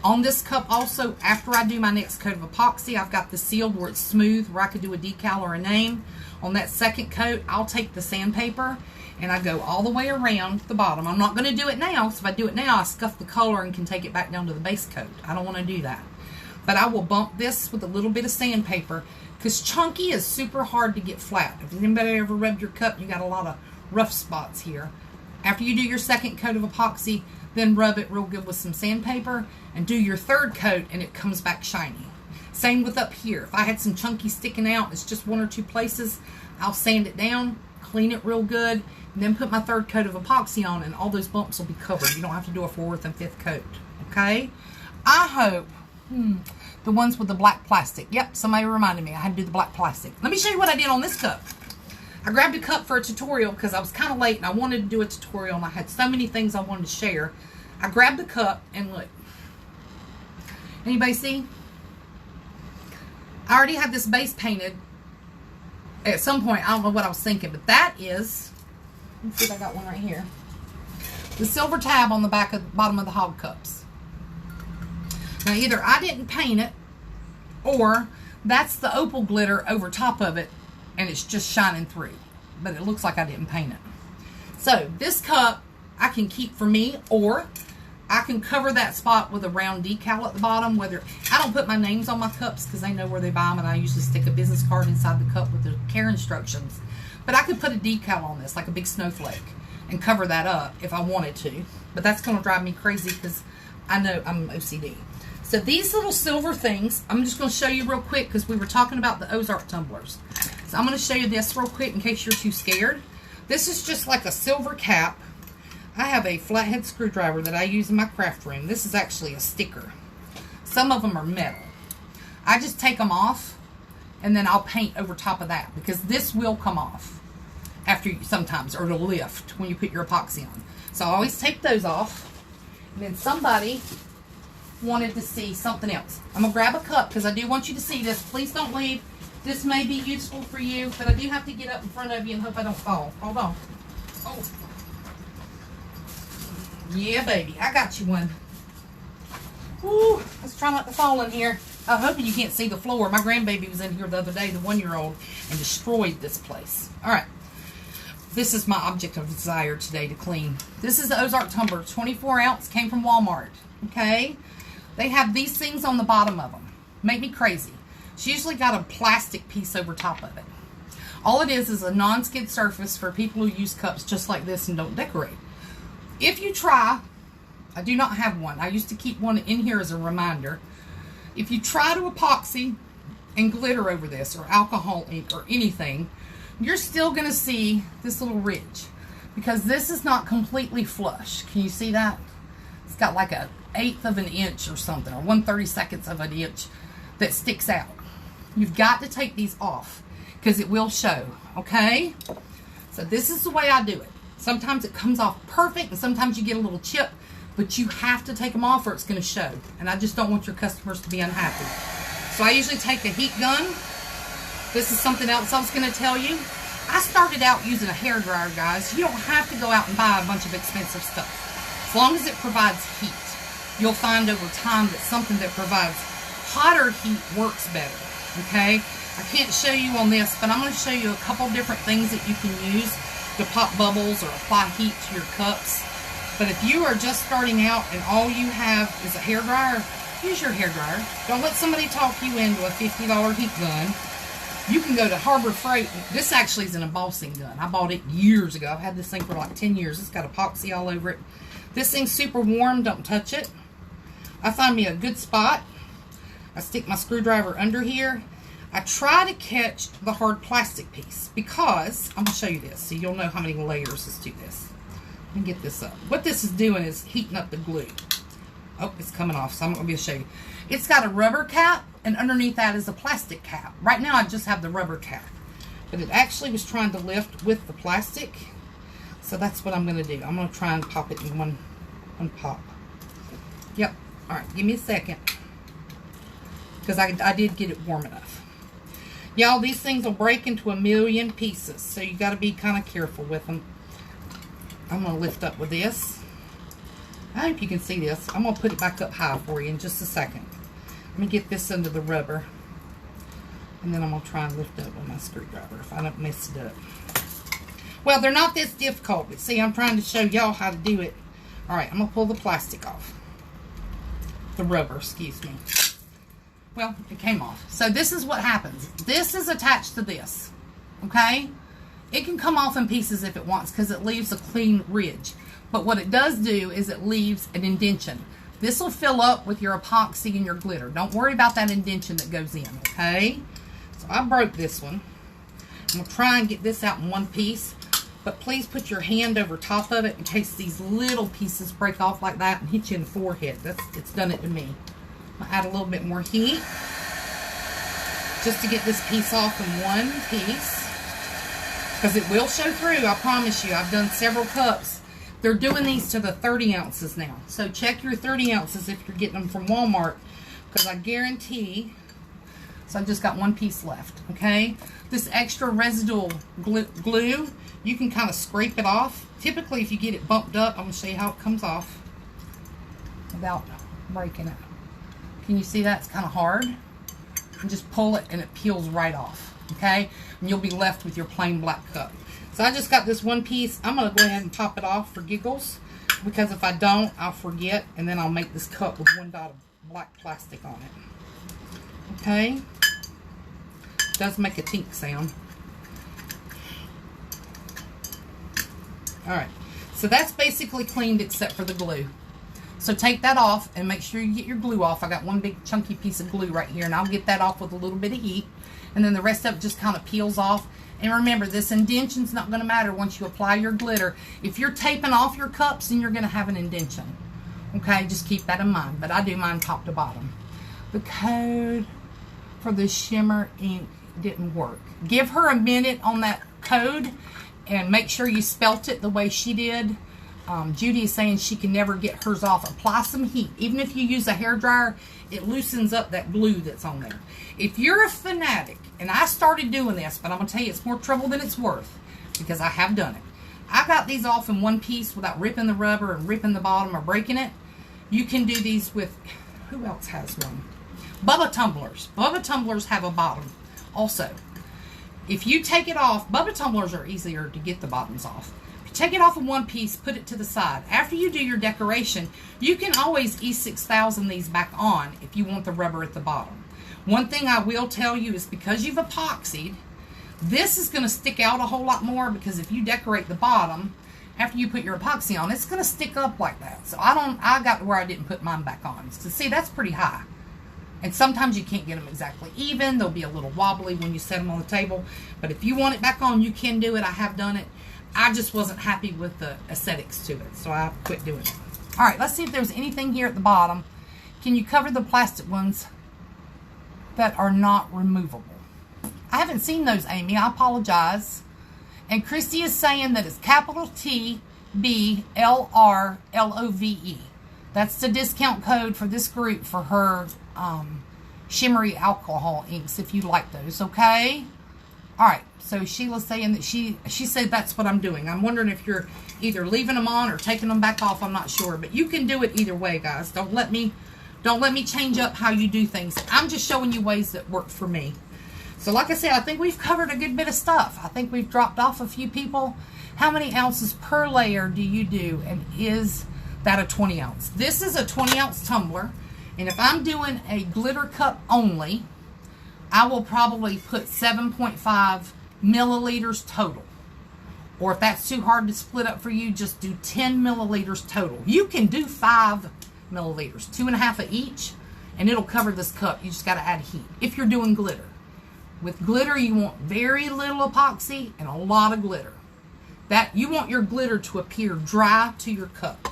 On this cup also, after I do my next coat of epoxy, I've got the sealed where it's smooth, where I could do a decal or a name. On that second coat, I'll take the sandpaper and I go all the way around the bottom. I'm not going to do it now, so if I do it now, I scuff the color and can take it back down to the base coat. I don't want to do that. But I will bump this with a little bit of sandpaper, because chunky is super hard to get flat. If anybody ever rubbed your cup, you got a lot of rough spots here. After you do your second coat of epoxy, then rub it real good with some sandpaper and do your third coat, and it comes back shiny. Same with up here. If I had some chunky sticking out, it's just 1 or 2 places, I'll sand it down, clean it real good, and then put my third coat of epoxy on, and all those bumps will be covered. You don't have to do a 4th and 5th coat. Okay? I hope the ones with the black plastic. Yep, somebody reminded me I had to do the black plastic. Let me show you what I did on this cup. I grabbed a cup for a tutorial because I was kind of late and I wanted to do a tutorial, and I had so many things I wanted to share. I grabbed the cup and look. Anybody see? I already had this base painted. At some point, I don't know what I was thinking, but that is, let's see if I got one right here. The silver tab on the back of the bottom of the hog cups. Now either I didn't paint it, or that's the opal glitter over top of it and it's just shining through. But it looks like I didn't paint it. So this cup I can keep for me, or I can cover that spot with a round decal at the bottom. Whether I don't put my names on my cups because they know where they buy them, and I usually stick a business card inside the cup with the care instructions. But I could put a decal on this, like a big snowflake, and cover that up if I wanted to. But that's going to drive me crazy because I know I'm OCD. So these little silver things, I'm just going to show you real quick because we were talking about the Ozark tumblers. So I'm going to show you this real quick in case you're too scared. This is just like a silver cap. I have a flathead screwdriver that I use in my craft room. This is actually a sticker. Some of them are metal. I just take them off and then I'll paint over top of that because this will come off after you, sometimes, or it'll lift when you put your epoxy on. So I always take those off. And then somebody wanted to see something else. I'm going to grab a cup because I do want you to see this. Please don't leave. This may be useful for you, but I do have to get up in front of you and hope I don't fall. Hold on. Oh. Yeah, baby. I got you one. Woo. Let's try not to fall in here. I'm hoping you can't see the floor. My grandbaby was in here the other day, the 1-year-old, and destroyed this place. All right. This is my object of desire today to clean. This is the Ozark tumbler. 24 ounce. Came from Walmart. Okay? They have these things on the bottom of them. Make me crazy. It's usually got a plastic piece over top of it. All it is a non-skid surface for people who use cups just like this and don't decorate. If you try, I do not have one. I used to keep one in here as a reminder. If you try to epoxy and glitter over this, or alcohol ink, or anything, you're still going to see this little ridge because this is not completely flush. Can you see that? It's got like a 1/8 of an inch or something, or 1/32 of an inch that sticks out. You've got to take these off because it will show. Okay? So this is the way I do it. Sometimes it comes off perfect, and sometimes you get a little chip, but you have to take them off or it's going to show. And I just don't want your customers to be unhappy. So I usually take a heat gun. This is something else I was going to tell you. I started out using a hairdryer, guys. You don't have to go out and buy a bunch of expensive stuff. As long as it provides heat, you'll find over time that something that provides hotter heat works better. Okay? I can't show you on this, but I'm going to show you a couple different things that you can use to pop bubbles or apply heat to your cups. But if you are just starting out and all you have is a hairdryer, use your hairdryer. Don't let somebody talk you into a $50 heat gun. You can go to Harbor Freight. This actually is an embossing gun. I bought it years ago. I've had this thing for like 10 years. It's got epoxy all over it. This thing's super warm. Don't touch it. I find me a good spot. I stick my screwdriver under here. I try to catch the hard plastic piece because, I'm going to show you this so you'll know how many layers is to this. Let me get this up. What this is doing is heating up the glue. Oh, it's coming off, so I'm going to show you. It's got a rubber cap, and underneath that is a plastic cap. Right now, I just have the rubber cap. But it actually was trying to lift with the plastic. So that's what I'm going to do. I'm going to try and pop it in one pop. Yep. All right, give me a second. Because I did get it warm enough. Y'all, these things will break into a million pieces. So you got to be kind of careful with them. I'm going to lift up with this. I hope you can see this. I'm going to put it back up high for you in just a second. Let me get this under the rubber. And then I'm going to try and lift up with my screwdriver if I don't mess it up. Well, they're not this difficult. But see, I'm trying to show y'all how to do it. Alright, I'm going to pull the plastic off. The rubber, excuse me. Well, it came off. So this is what happens. This is attached to this. Okay? It can come off in pieces if it wants because it leaves a clean ridge. But what it does do is it leaves an indentation. This will fill up with your epoxy and your glitter. Don't worry about that indentation that goes in, okay? So I broke this one. I'm going to try and get this out in one piece. But please put your hand over top of it in case these little pieces break off like that and hit you in the forehead. It's done it to me. I'm going to add a little bit more heat just to get this piece off in one piece. Because it will show through, I promise you. I've done several cups. They're doing these to the 30 ounces now. So check your 30 ounces if you're getting them from Walmart. Because I guarantee... So I've just got one piece left, okay? This extra residual glue, you can kind of scrape it off. Typically, if you get it bumped up, I'm going to show you how it comes off without breaking it. Can you see that? It's kind of hard. And just pull it and it peels right off, okay? And you'll be left with your plain black cup. So I just got this one piece. I'm going to go ahead and pop it off for giggles because if I don't, I'll forget and then I'll make this cup with one dot of black plastic on it. Okay? Does make a tink sound. Alright, so that's basically cleaned except for the glue. So take that off and make sure you get your glue off. I got one big chunky piece of glue right here and I'll get that off with a little bit of heat. And then the rest of it just kind of peels off. And remember, this indention's not going to matter once you apply your glitter. If you're taping off your cups, then you're going to have an indention. Okay, just keep that in mind. But I do mine top to bottom. The code for the shimmer ink didn't work. Give her a minute on that code and make sure you spelt it the way she did. Judy is saying she can never get hers off. Apply some heat. Even if you use a hairdryer, it loosens up that glue that's on there. If you're a fanatic, and I started doing this, but I'm going to tell you it's more trouble than it's worth because I have done it. I got these off in one piece without ripping the rubber and ripping the bottom or breaking it. You can do these with, who else has one? Bubba tumblers. Bubba tumblers have a bottom also. If you take it off, Bubba tumblers are easier to get the bottoms off. Take it off in one piece, put it to the side. After you do your decoration, you can always E6000 these back on if you want the rubber at the bottom. One thing I will tell you is because you've epoxied, this is going to stick out a whole lot more because if you decorate the bottom, after you put your epoxy on, it's going to stick up like that. So I got to where I didn't put mine back on. So see, that's pretty high. And sometimes you can't get them exactly even. They'll be a little wobbly when you set them on the table. But if you want it back on, you can do it. I have done it. I just wasn't happy with the aesthetics to it, so I quit doing it. All right, let's see if there's anything here at the bottom. Can you cover the plastic ones that are not removable? I haven't seen those, Amy. I apologize. And Christy is saying that it's capital T B L R L O V E. That's the discount code for this group for her shimmery alcohol inks if you like those, okay? All right, so Sheila's saying that she said that's what I'm doing. I'm wondering if you're either leaving them on or taking them back off. I'm not sure, but you can do it either way, guys. Don't let me change up how you do things. I'm just showing you ways that work for me. So like I said, I think we've covered a good bit of stuff. I think we've dropped off a few people. How many ounces per layer do you do? And is that a 20 ounce? This is a 20 ounce tumbler. And if I'm doing a glitter cup only, I will probably put 7.5 milliliters total. Or if that's too hard to split up for you, just do 10 milliliters total. You can do 5 milliliters, 2.5 of each, and it'll cover this cup. You just got to add heat. If you're doing glitter. With glitter, you want very little epoxy and a lot of glitter. That you want your glitter to appear dry to your cup.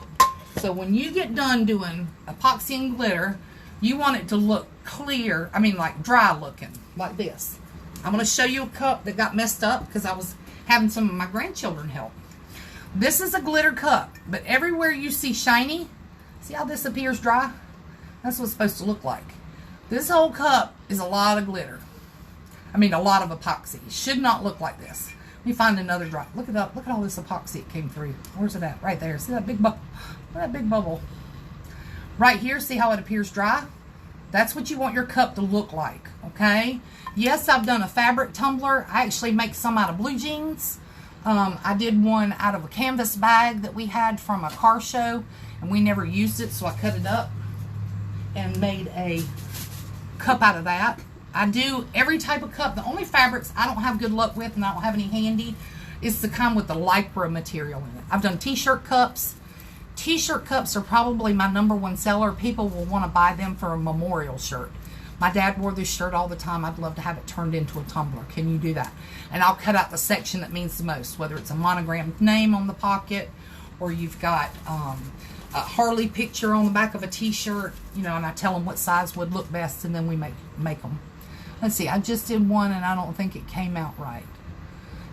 So when you get done doing epoxy and glitter, you want it to look clear, like dry looking, like this. I'm going to show you a cup that got messed up because I was having some of my grandchildren help. This is a glitter cup, but everywhere you see shiny, see how this appears dry? That's what it's supposed to look like. This whole cup is a lot of glitter. A lot of epoxy. It should not look like this. Let me find another drop. Look at all this epoxy it came through. Where's it at? Right there. See that big bubble? That big bubble. Right here, see how it appears dry? That's what you want your cup to look like, okay? Yes, I've done a fabric tumbler. I actually make some out of blue jeans. I did one out of a canvas bag that we had from a car show, and we never used it, so I cut it up and made a cup out of that. I do every type of cup. The only fabrics I don't have good luck with, and I don't have any handy, is the kind with the lycra material in it. I've done t-shirt cups. T-shirt cups are probably my #1 seller. People will want to buy them for a memorial shirt. My dad wore this shirt all the time. I'd love to have it turned into a tumbler. Can you do that? And I'll cut out the section that means the most, whether it's a monogrammed name on the pocket or you've got a Harley picture on the back of a t-shirt, and I tell them what size would look best, and then we make them. Let's see, I just did one and I don't think it came out right.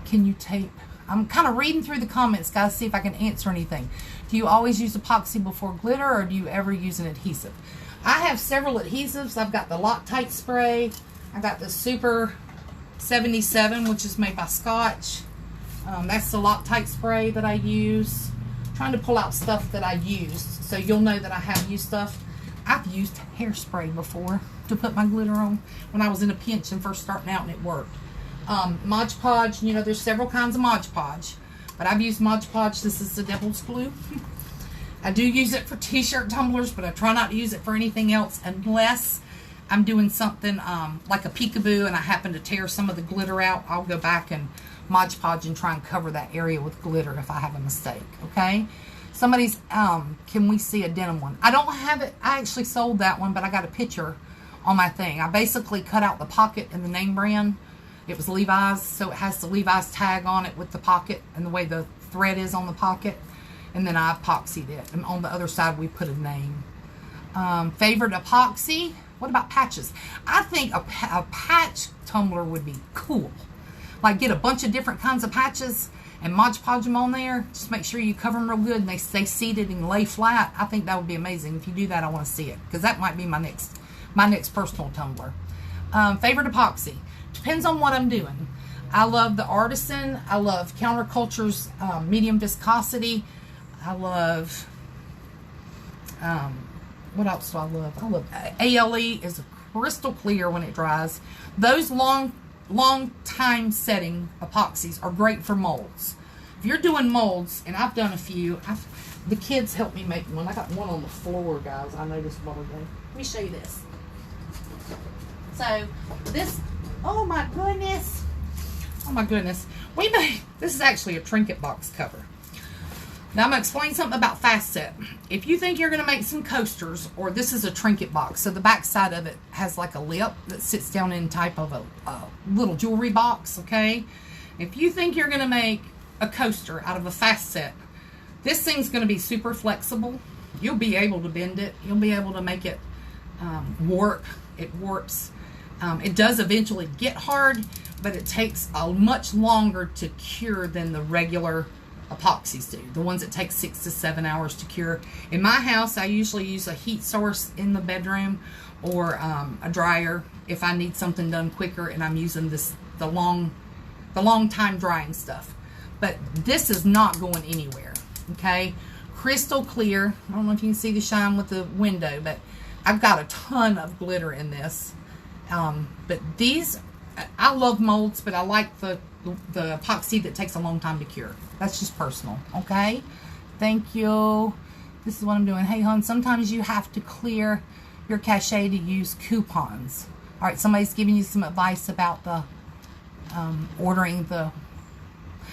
Can you tape? I'm kind of reading through the comments, guys, see if I can answer anything. Do you always use epoxy before glitter, or do you ever use an adhesive? I have several adhesives. I've got the Loctite spray. I got the Super 77, which is made by Scotch. That's the Loctite spray that I use. I'm trying to pull out stuff that I used, so you'll know that I have used stuff. I've used hairspray before to put my glitter on when I was in a pinch and first starting out, and it worked. Mod Podge, there's several kinds of Mod Podge, but I've used Mod Podge. This is the Devil's Glue. I do use it for t-shirt tumblers, but I try not to use it for anything else unless I'm doing something like a peekaboo and I happen to tear some of the glitter out. I'll go back and Mod Podge and try and cover that area with glitter if I have a mistake, okay? Somebody's, can we see a denim one? I don't have it. I actually sold that one, but I got a picture on my thing. I basically cut out the pocket and the name brand. It was Levi's, so it has the Levi's tag on it with the pocket and the way the thread is on the pocket. And then I epoxied it. And on the other side, we put a name. Favorite epoxy? What about patches? I think a patch tumbler would be cool. Like get a bunch of different kinds of patches and Mod Podge them on there. Just make sure you cover them real good and they stay seated and lay flat. I think that would be amazing. If you do that, I want to see it. Because that might be my next personal tumbler. Favorite epoxy? Depends on what I'm doing. I love the Artisan. I love Counterculture's medium viscosity. I love, what else do I love? I love ALE is crystal clear when it dries. Those long time setting epoxies are great for molds. If you're doing molds, and I've done a few, the kids helped me make one. I got one on the floor, guys. I noticed the other day. Let me show you this. So this, oh my goodness. Oh my goodness. This is actually a trinket box cover. Now I'm going to explain something about fast set. If you think you're going to make some coasters, or this is a trinket box, so the back side of it has like a lip that sits down in type of a little jewelry box, okay? If you think you're going to make a coaster out of a fast set, this thing's going to be super flexible. You'll be able to bend it. You'll be able to make it warp. It warps. It does eventually get hard, but it takes much longer to cure than the regular epoxies do. The ones that take 6 to 7 hours to cure. In my house, I usually use a heat source in the bedroom or a dryer if I need something done quicker and I'm using the long time drying stuff. But this is not going anywhere, okay? Crystal clear. I don't know if you can see the shine with the window, but I've got a ton of glitter in this. But these, I love molds, but I like the epoxy that takes a long time to cure. That's just personal, okay? Thank you. This is what I'm doing. Hey, hon, sometimes you have to clear your cachet to use coupons. All right, somebody's giving you some advice about the ordering the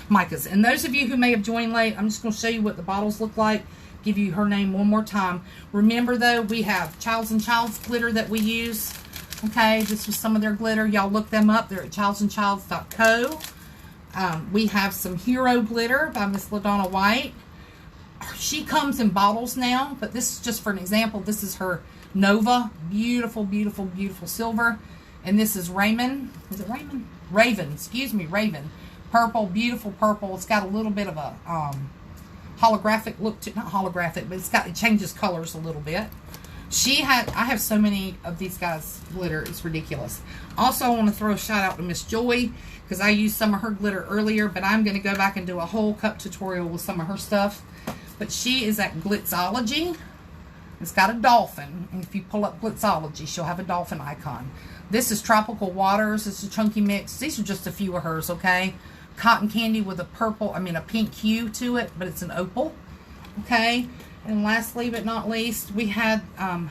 micas. And those of you who may have joined late, I'm just going to show you what the bottles look like. Give you her name one more time. Remember, though, we have Childs & Childs glitter that we use. Okay, this was some of their glitter. Y'all look them up. They're at childsandchilds.co. We have some Hero glitter by Miss LaDonna White. She comes in bottles now, but this is just for an example. This is her Nova. Beautiful, beautiful, beautiful silver. And this is Raymond. Is it Raymond? Raven. Excuse me, Raven. Purple, beautiful purple. It's got a little bit of a holographic look to it. Not holographic, but it changes colors a little bit. I have so many of these guys' glitter, it's ridiculous. Also, I want to throw a shout out to Miss Joy, because I used some of her glitter earlier, but I'm going to go back and do a whole cup tutorial with some of her stuff. But she is at Glitzology. It's got a dolphin, and if you pull up Glitzology, she'll have a dolphin icon. This is Tropical Waters. It's a chunky mix. These are just a few of hers, okay? Cotton Candy with a pink hue to it, but it's an opal, okay? And lastly but not least, we had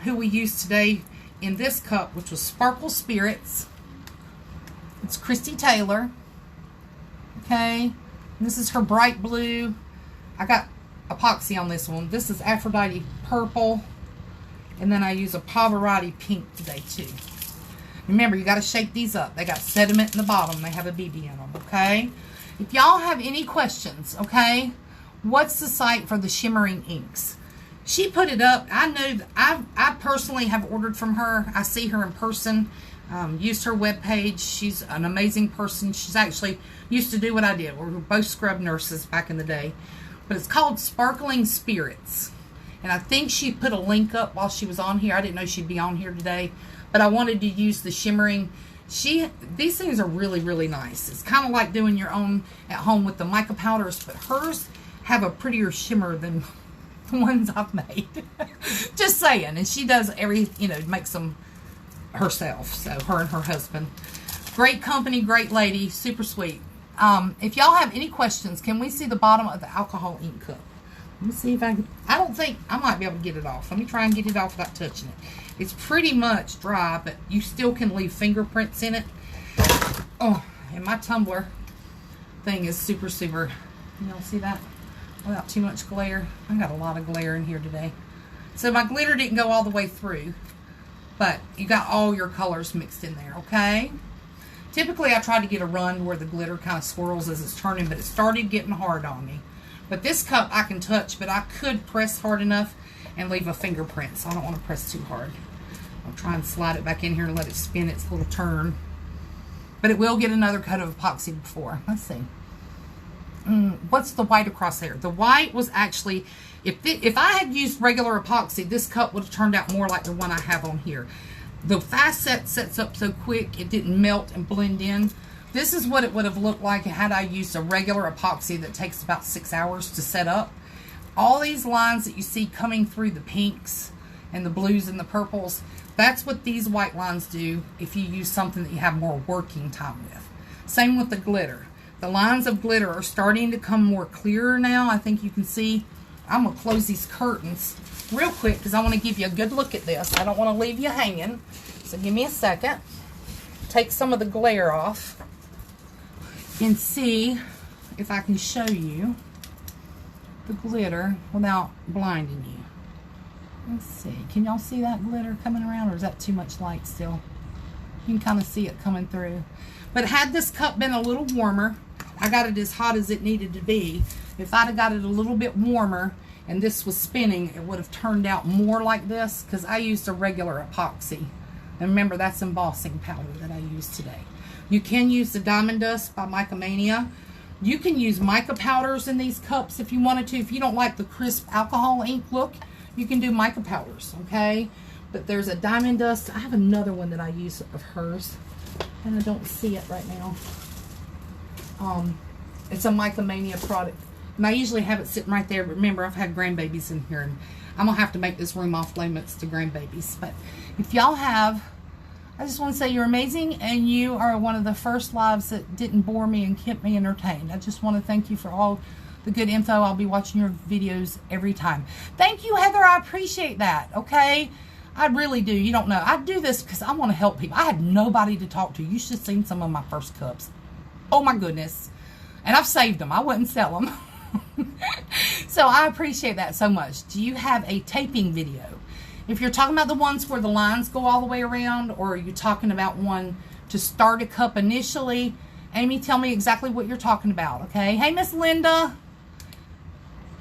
who we used today in this cup, which was Sparkle Spirits. It's Christy Taylor. Okay. And this is her bright blue. I got epoxy on this one. This is Aphrodite Purple. And then I use a Pavarotti Pink today too. Remember, you got to shake these up. They got sediment in the bottom. They have a BB in them, okay? If y'all have any questions, okay, what's the site for the shimmering inks? She put it up. I know that I personally have ordered from her. I see her in person. Used her webpage. She's an amazing person. She's actually used to do what I did. We were both scrub nurses back in the day. But it's called Sparkling Spirits. And I think she put a link up while she was on here. I didn't know she'd be on here today. But I wanted to use the shimmering. These things are really, really nice. It's kind of like doing your own at home with the mica powders. But hers have a prettier shimmer than the ones I've made. Just saying. And she does makes them herself. So her and her husband. Great company, great lady, super sweet. If y'all have any questions, can we see the bottom of the alcohol ink cup? Let me see if I can. I don't think I might be able to get it off. Let me try and get it off without touching it. It's pretty much dry, but you still can leave fingerprints in it. Oh, and my tumbler thing is super, super. Y'all see that? Without too much glare. I got a lot of glare in here today. So my glitter didn't go all the way through, but you got all your colors mixed in there, okay? Typically, I try to get a run where the glitter kind of swirls as it's turning, but it started getting hard on me. But this cup I can touch, but I could press hard enough and leave a fingerprint, so I don't want to press too hard. I'll try and slide it back in here and let it spin its little turn. But it will get another coat of epoxy before. Let's see. What's the white across there? The white was actually, if I had used regular epoxy, this cup would have turned out more like the one I have on here. The fast set sets up so quick, it didn't melt and blend in. This is what it would have looked like had I used a regular epoxy that takes about 6 hours to set up. All these lines that you see coming through the pinks and the blues and the purples, that's what these white lines do if you use something that you have more working time with. Same with the glitter. The lines of glitter are starting to come more clearer now. I think you can see. I'm going to close these curtains real quick because I want to give you a good look at this. I don't want to leave you hanging. So give me a second. Take some of the glare off and see if I can show you the glitter without blinding you. Let's see. Can y'all see that glitter coming around, or is that too much light still? You can kind of see it coming through. But had this cup been a little warmer, I got it as hot as it needed to be. If I'd have got it a little bit warmer and this was spinning, it would have turned out more like this because I used a regular epoxy. And remember, that's embossing powder that I used today. You can use the Diamond Dust by Mica Mania. You can use mica powders in these cups if you wanted to. If you don't like the crisp alcohol ink look, you can do mica powders, okay? But there's a Diamond Dust. I have another one that I use of hers, and I don't see it right now. It's a Mica Mania product. And I usually have it sitting right there. But remember, I've had grandbabies in here, and I'm going to have to make this room off limits to grandbabies. But if y'all have, I just want to say you're amazing, and you are one of the first lives that didn't bore me and kept me entertained. I just want to thank you for all the good info. I'll be watching your videos every time. Thank you, Heather. I appreciate that, okay? I really do. You don't know. I do this because I want to help people. I had nobody to talk to. You should have seen some of my first cups. Oh my goodness. And I've saved them. I wouldn't sell them. So I appreciate that so much. Do you have a taping video? If you're talking about the ones where the lines go all the way around, or are you talking about one to start a cup initially? Amy, tell me exactly what you're talking about, okay? Hey, Miss Linda.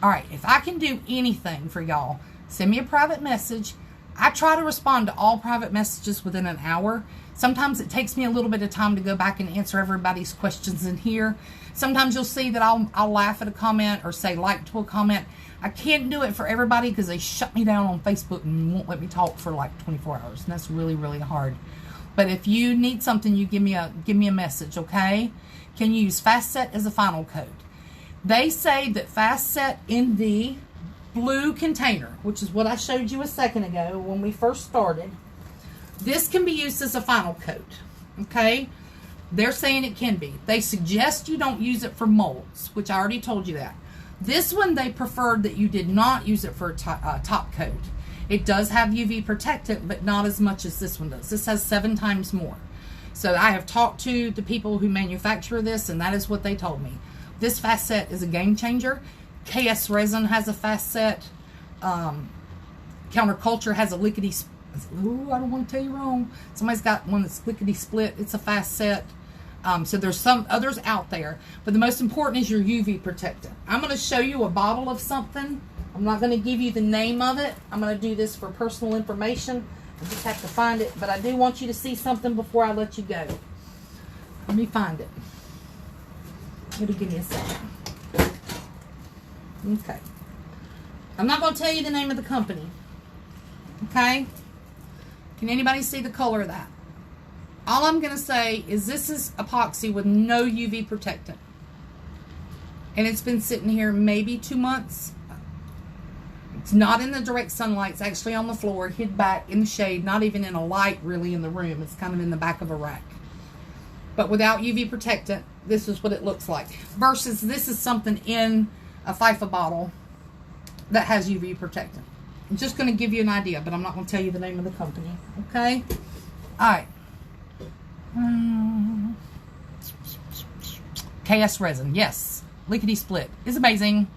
All right, if I can do anything for y'all, send me a private message. I try to respond to all private messages within an hour. Sometimes it takes me a little bit of time to go back and answer everybody's questions in here. Sometimes you'll see that I'll laugh at a comment or say like to a comment. I can't do it for everybody because they shut me down on Facebook and won't let me talk for like 24 hours. And that's really, really hard. But if you need something, you give me a message, okay? Can you use Fast Set as a final code? They say that Fast Set in the blue container, which is what I showed you a second ago when we first started, this can be used as a final coat, okay? They're saying it can be. They suggest you don't use it for molds, which I already told you that. This one, they preferred that you did not use it for a top coat. It does have UV protectant, but not as much as this one does. This has 7 times more. So I have talked to the people who manufacture this, and that is what they told me. This Fast Set is a game changer. KS Resin has a Fast Set. Counterculture has a lickety. Ooh, I don't want to tell you wrong. Somebody's got one that's lickety split. It's a Fast Set. So there's some others out there, but the most important is your UV protectant. I'm going to show you a bottle of something. I'm not going to give you the name of it. I'm going to do this for personal information. I just have to find it, but I do want you to see something before I let you go. Let me find it. Maybe give me a second. Okay. I'm not going to tell you the name of the company. Okay? Can anybody see the color of that? All I'm going to say is this is epoxy with no UV protectant. And it's been sitting here maybe 2 months. It's not in the direct sunlight. It's actually on the floor, hid back in the shade, not even in a light really in the room. It's kind of in the back of a rack. But without UV protectant, this is what it looks like. Versus this is something in a FIFA bottle that has UV protectant. I'm just going to give you an idea, but I'm not going to tell you the name of the company. Okay? All right. KS Resin, yes. Lickety Split is amazing.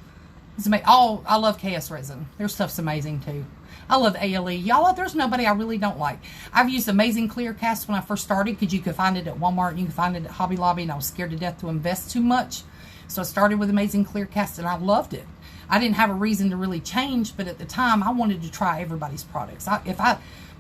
It's amazing. Oh, I love KS Resin. Their stuff's amazing too. I love ALE. Y'all, there's nobody I really don't like. I've used Amazing Clear Cast when I first started because you could find it at Walmart and you can find it at Hobby Lobby, and I was scared to death to invest too much. So I started with Amazing Clear Cast and I loved it. I didn't have a reason to really change, but at the time I wanted to try everybody's products.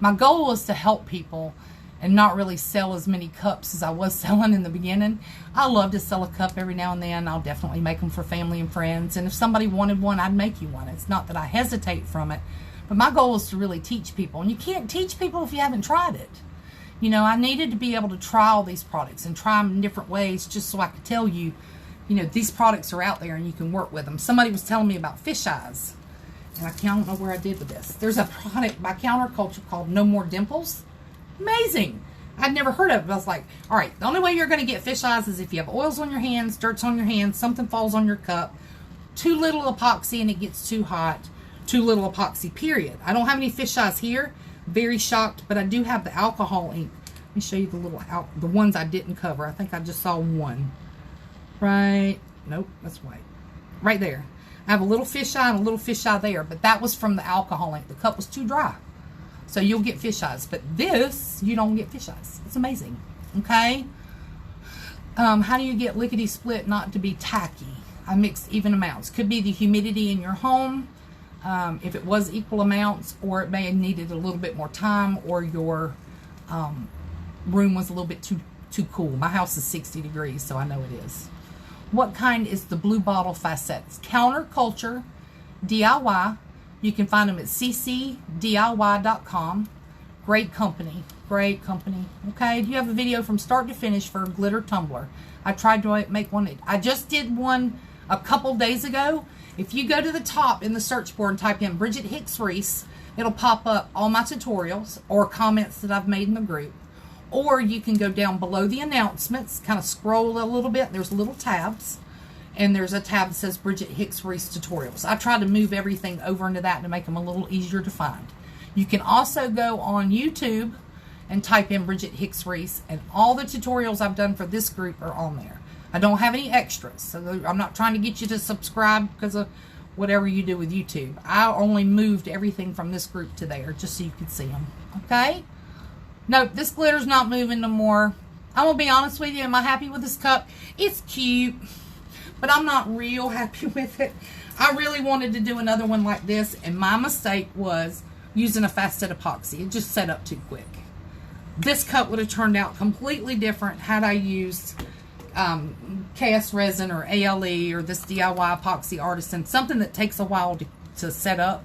My goal was to help people and not really sell as many cups as I was selling in the beginning. I love to sell a cup every now and then. I'll definitely make them for family and friends. And if somebody wanted one, I'd make you one. It's not that I hesitate from it, but my goal is to really teach people. And you can't teach people if you haven't tried it. You know, I needed to be able to try all these products and try them in different ways just so I could tell you, you know, these products are out there and you can work with them. Somebody was telling me about fish eyes, and I don't know where I did with this. There's a product by Counterculture called No More Dimples. Amazing. I'd never heard of it, but I was like, all right, the only way you're going to get fish eyes is if you have oils on your hands, dirt's on your hands, something falls on your cup, too little epoxy and it gets too hot, too little epoxy, period. I don't have any fish eyes here. Very shocked, but I do have the alcohol ink. Let me show you the ones I didn't cover. I think I just saw one. Right. Nope, that's white. Right there. I have a little fish eye and a little fish eye there, but that was from the alcohol ink. The cup was too dry. So you'll get fish eyes, but this, you don't get fish eyes. It's amazing. Okay? How do you get lickety split not to be tacky? I mix even amounts. Could be the humidity in your home, if it was equal amounts, or it may have needed a little bit more time, or your room was a little bit too cool. My house is 60 degrees, so I know it is. What kind is the blue bottle facets? Counterculture DIY. You can find them at ccdiy.com. Great company. Great company. Okay, do you have a video from start to finish for a glitter tumbler? I tried to make one. I just did one a couple days ago. If you go to the top in the search board and type in Bridget Hicks Reese, it'll pop up all my tutorials or comments that I've made in the group. Or you can go down below the announcements, kind of scroll a little bit. There's little tabs. And there's a tab that says Bridget Hicks Reese Tutorials. I try to move everything over into that to make them a little easier to find. You can also go on YouTube and type in Bridget Hicks Reese, and all the tutorials I've done for this group are on there. I don't have any extras, so I'm not trying to get you to subscribe because of whatever you do with YouTube. I only moved everything from this group to there just so you could see them. Okay? Nope, this glitter's not moving no more. I'm going to be honest with you. Am I happy with this cup? It's cute, but I'm not real happy with it. I really wanted to do another one like this, and my mistake was using a fast set epoxy. It just set up too quick. This cup would have turned out completely different had I used KS resin or ALE or this DIY epoxy artisan, something that takes a while to set up.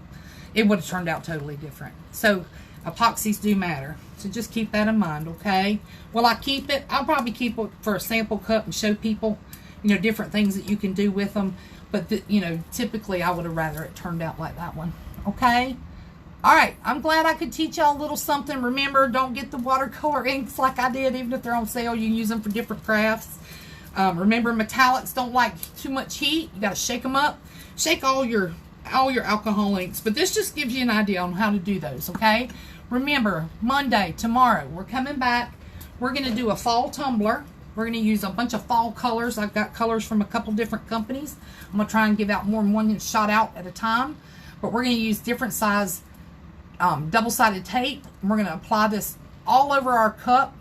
It would have turned out totally different. So epoxies do matter, so just keep that in mind. Okay, will I keep it? I'll probably keep it for a sample cup and show people, you know, different things that you can do with them, but you know, typically I would have rather it turned out like that one. Okay. All right, I'm glad I could teach y'all a little something. Remember, don't get the watercolor inks like I did. Even if they're on sale, you can use them for different crafts. Remember, metallics don't like too much heat. You got to shake them up. Shake all your alcohol inks. But this just gives you an idea on how to do those, okay? Remember, Monday, tomorrow, we're coming back. We're going to do a fall tumbler. We're going to use a bunch of fall colors. I've got colors from a couple different companies. I'm going to try and give out more than one shot out at a time. But we're going to use different size double-sided tape, and we're going to apply this all over our cup.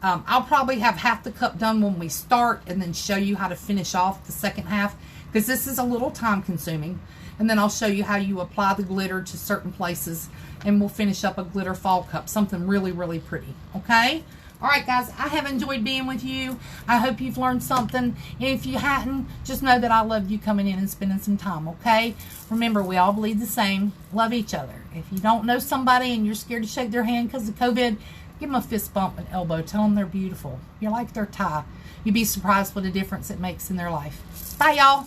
I'll probably have half the cup done when we start and then show you how to finish off the second half, because this is a little time consuming. And then I'll show you how you apply the glitter to certain places, and we'll finish up a glitter fall cup, something really, really pretty. Okay? All right, guys, I have enjoyed being with you. I hope you've learned something. And if you hadn't, just know that I love you coming in and spending some time, okay? Remember, we all bleed the same. Love each other. If you don't know somebody and you're scared to shake their hand because of COVID, give them a fist bump and elbow. Tell them they're beautiful. You're like their tie. You'd be surprised what a difference it makes in their life. Bye, y'all.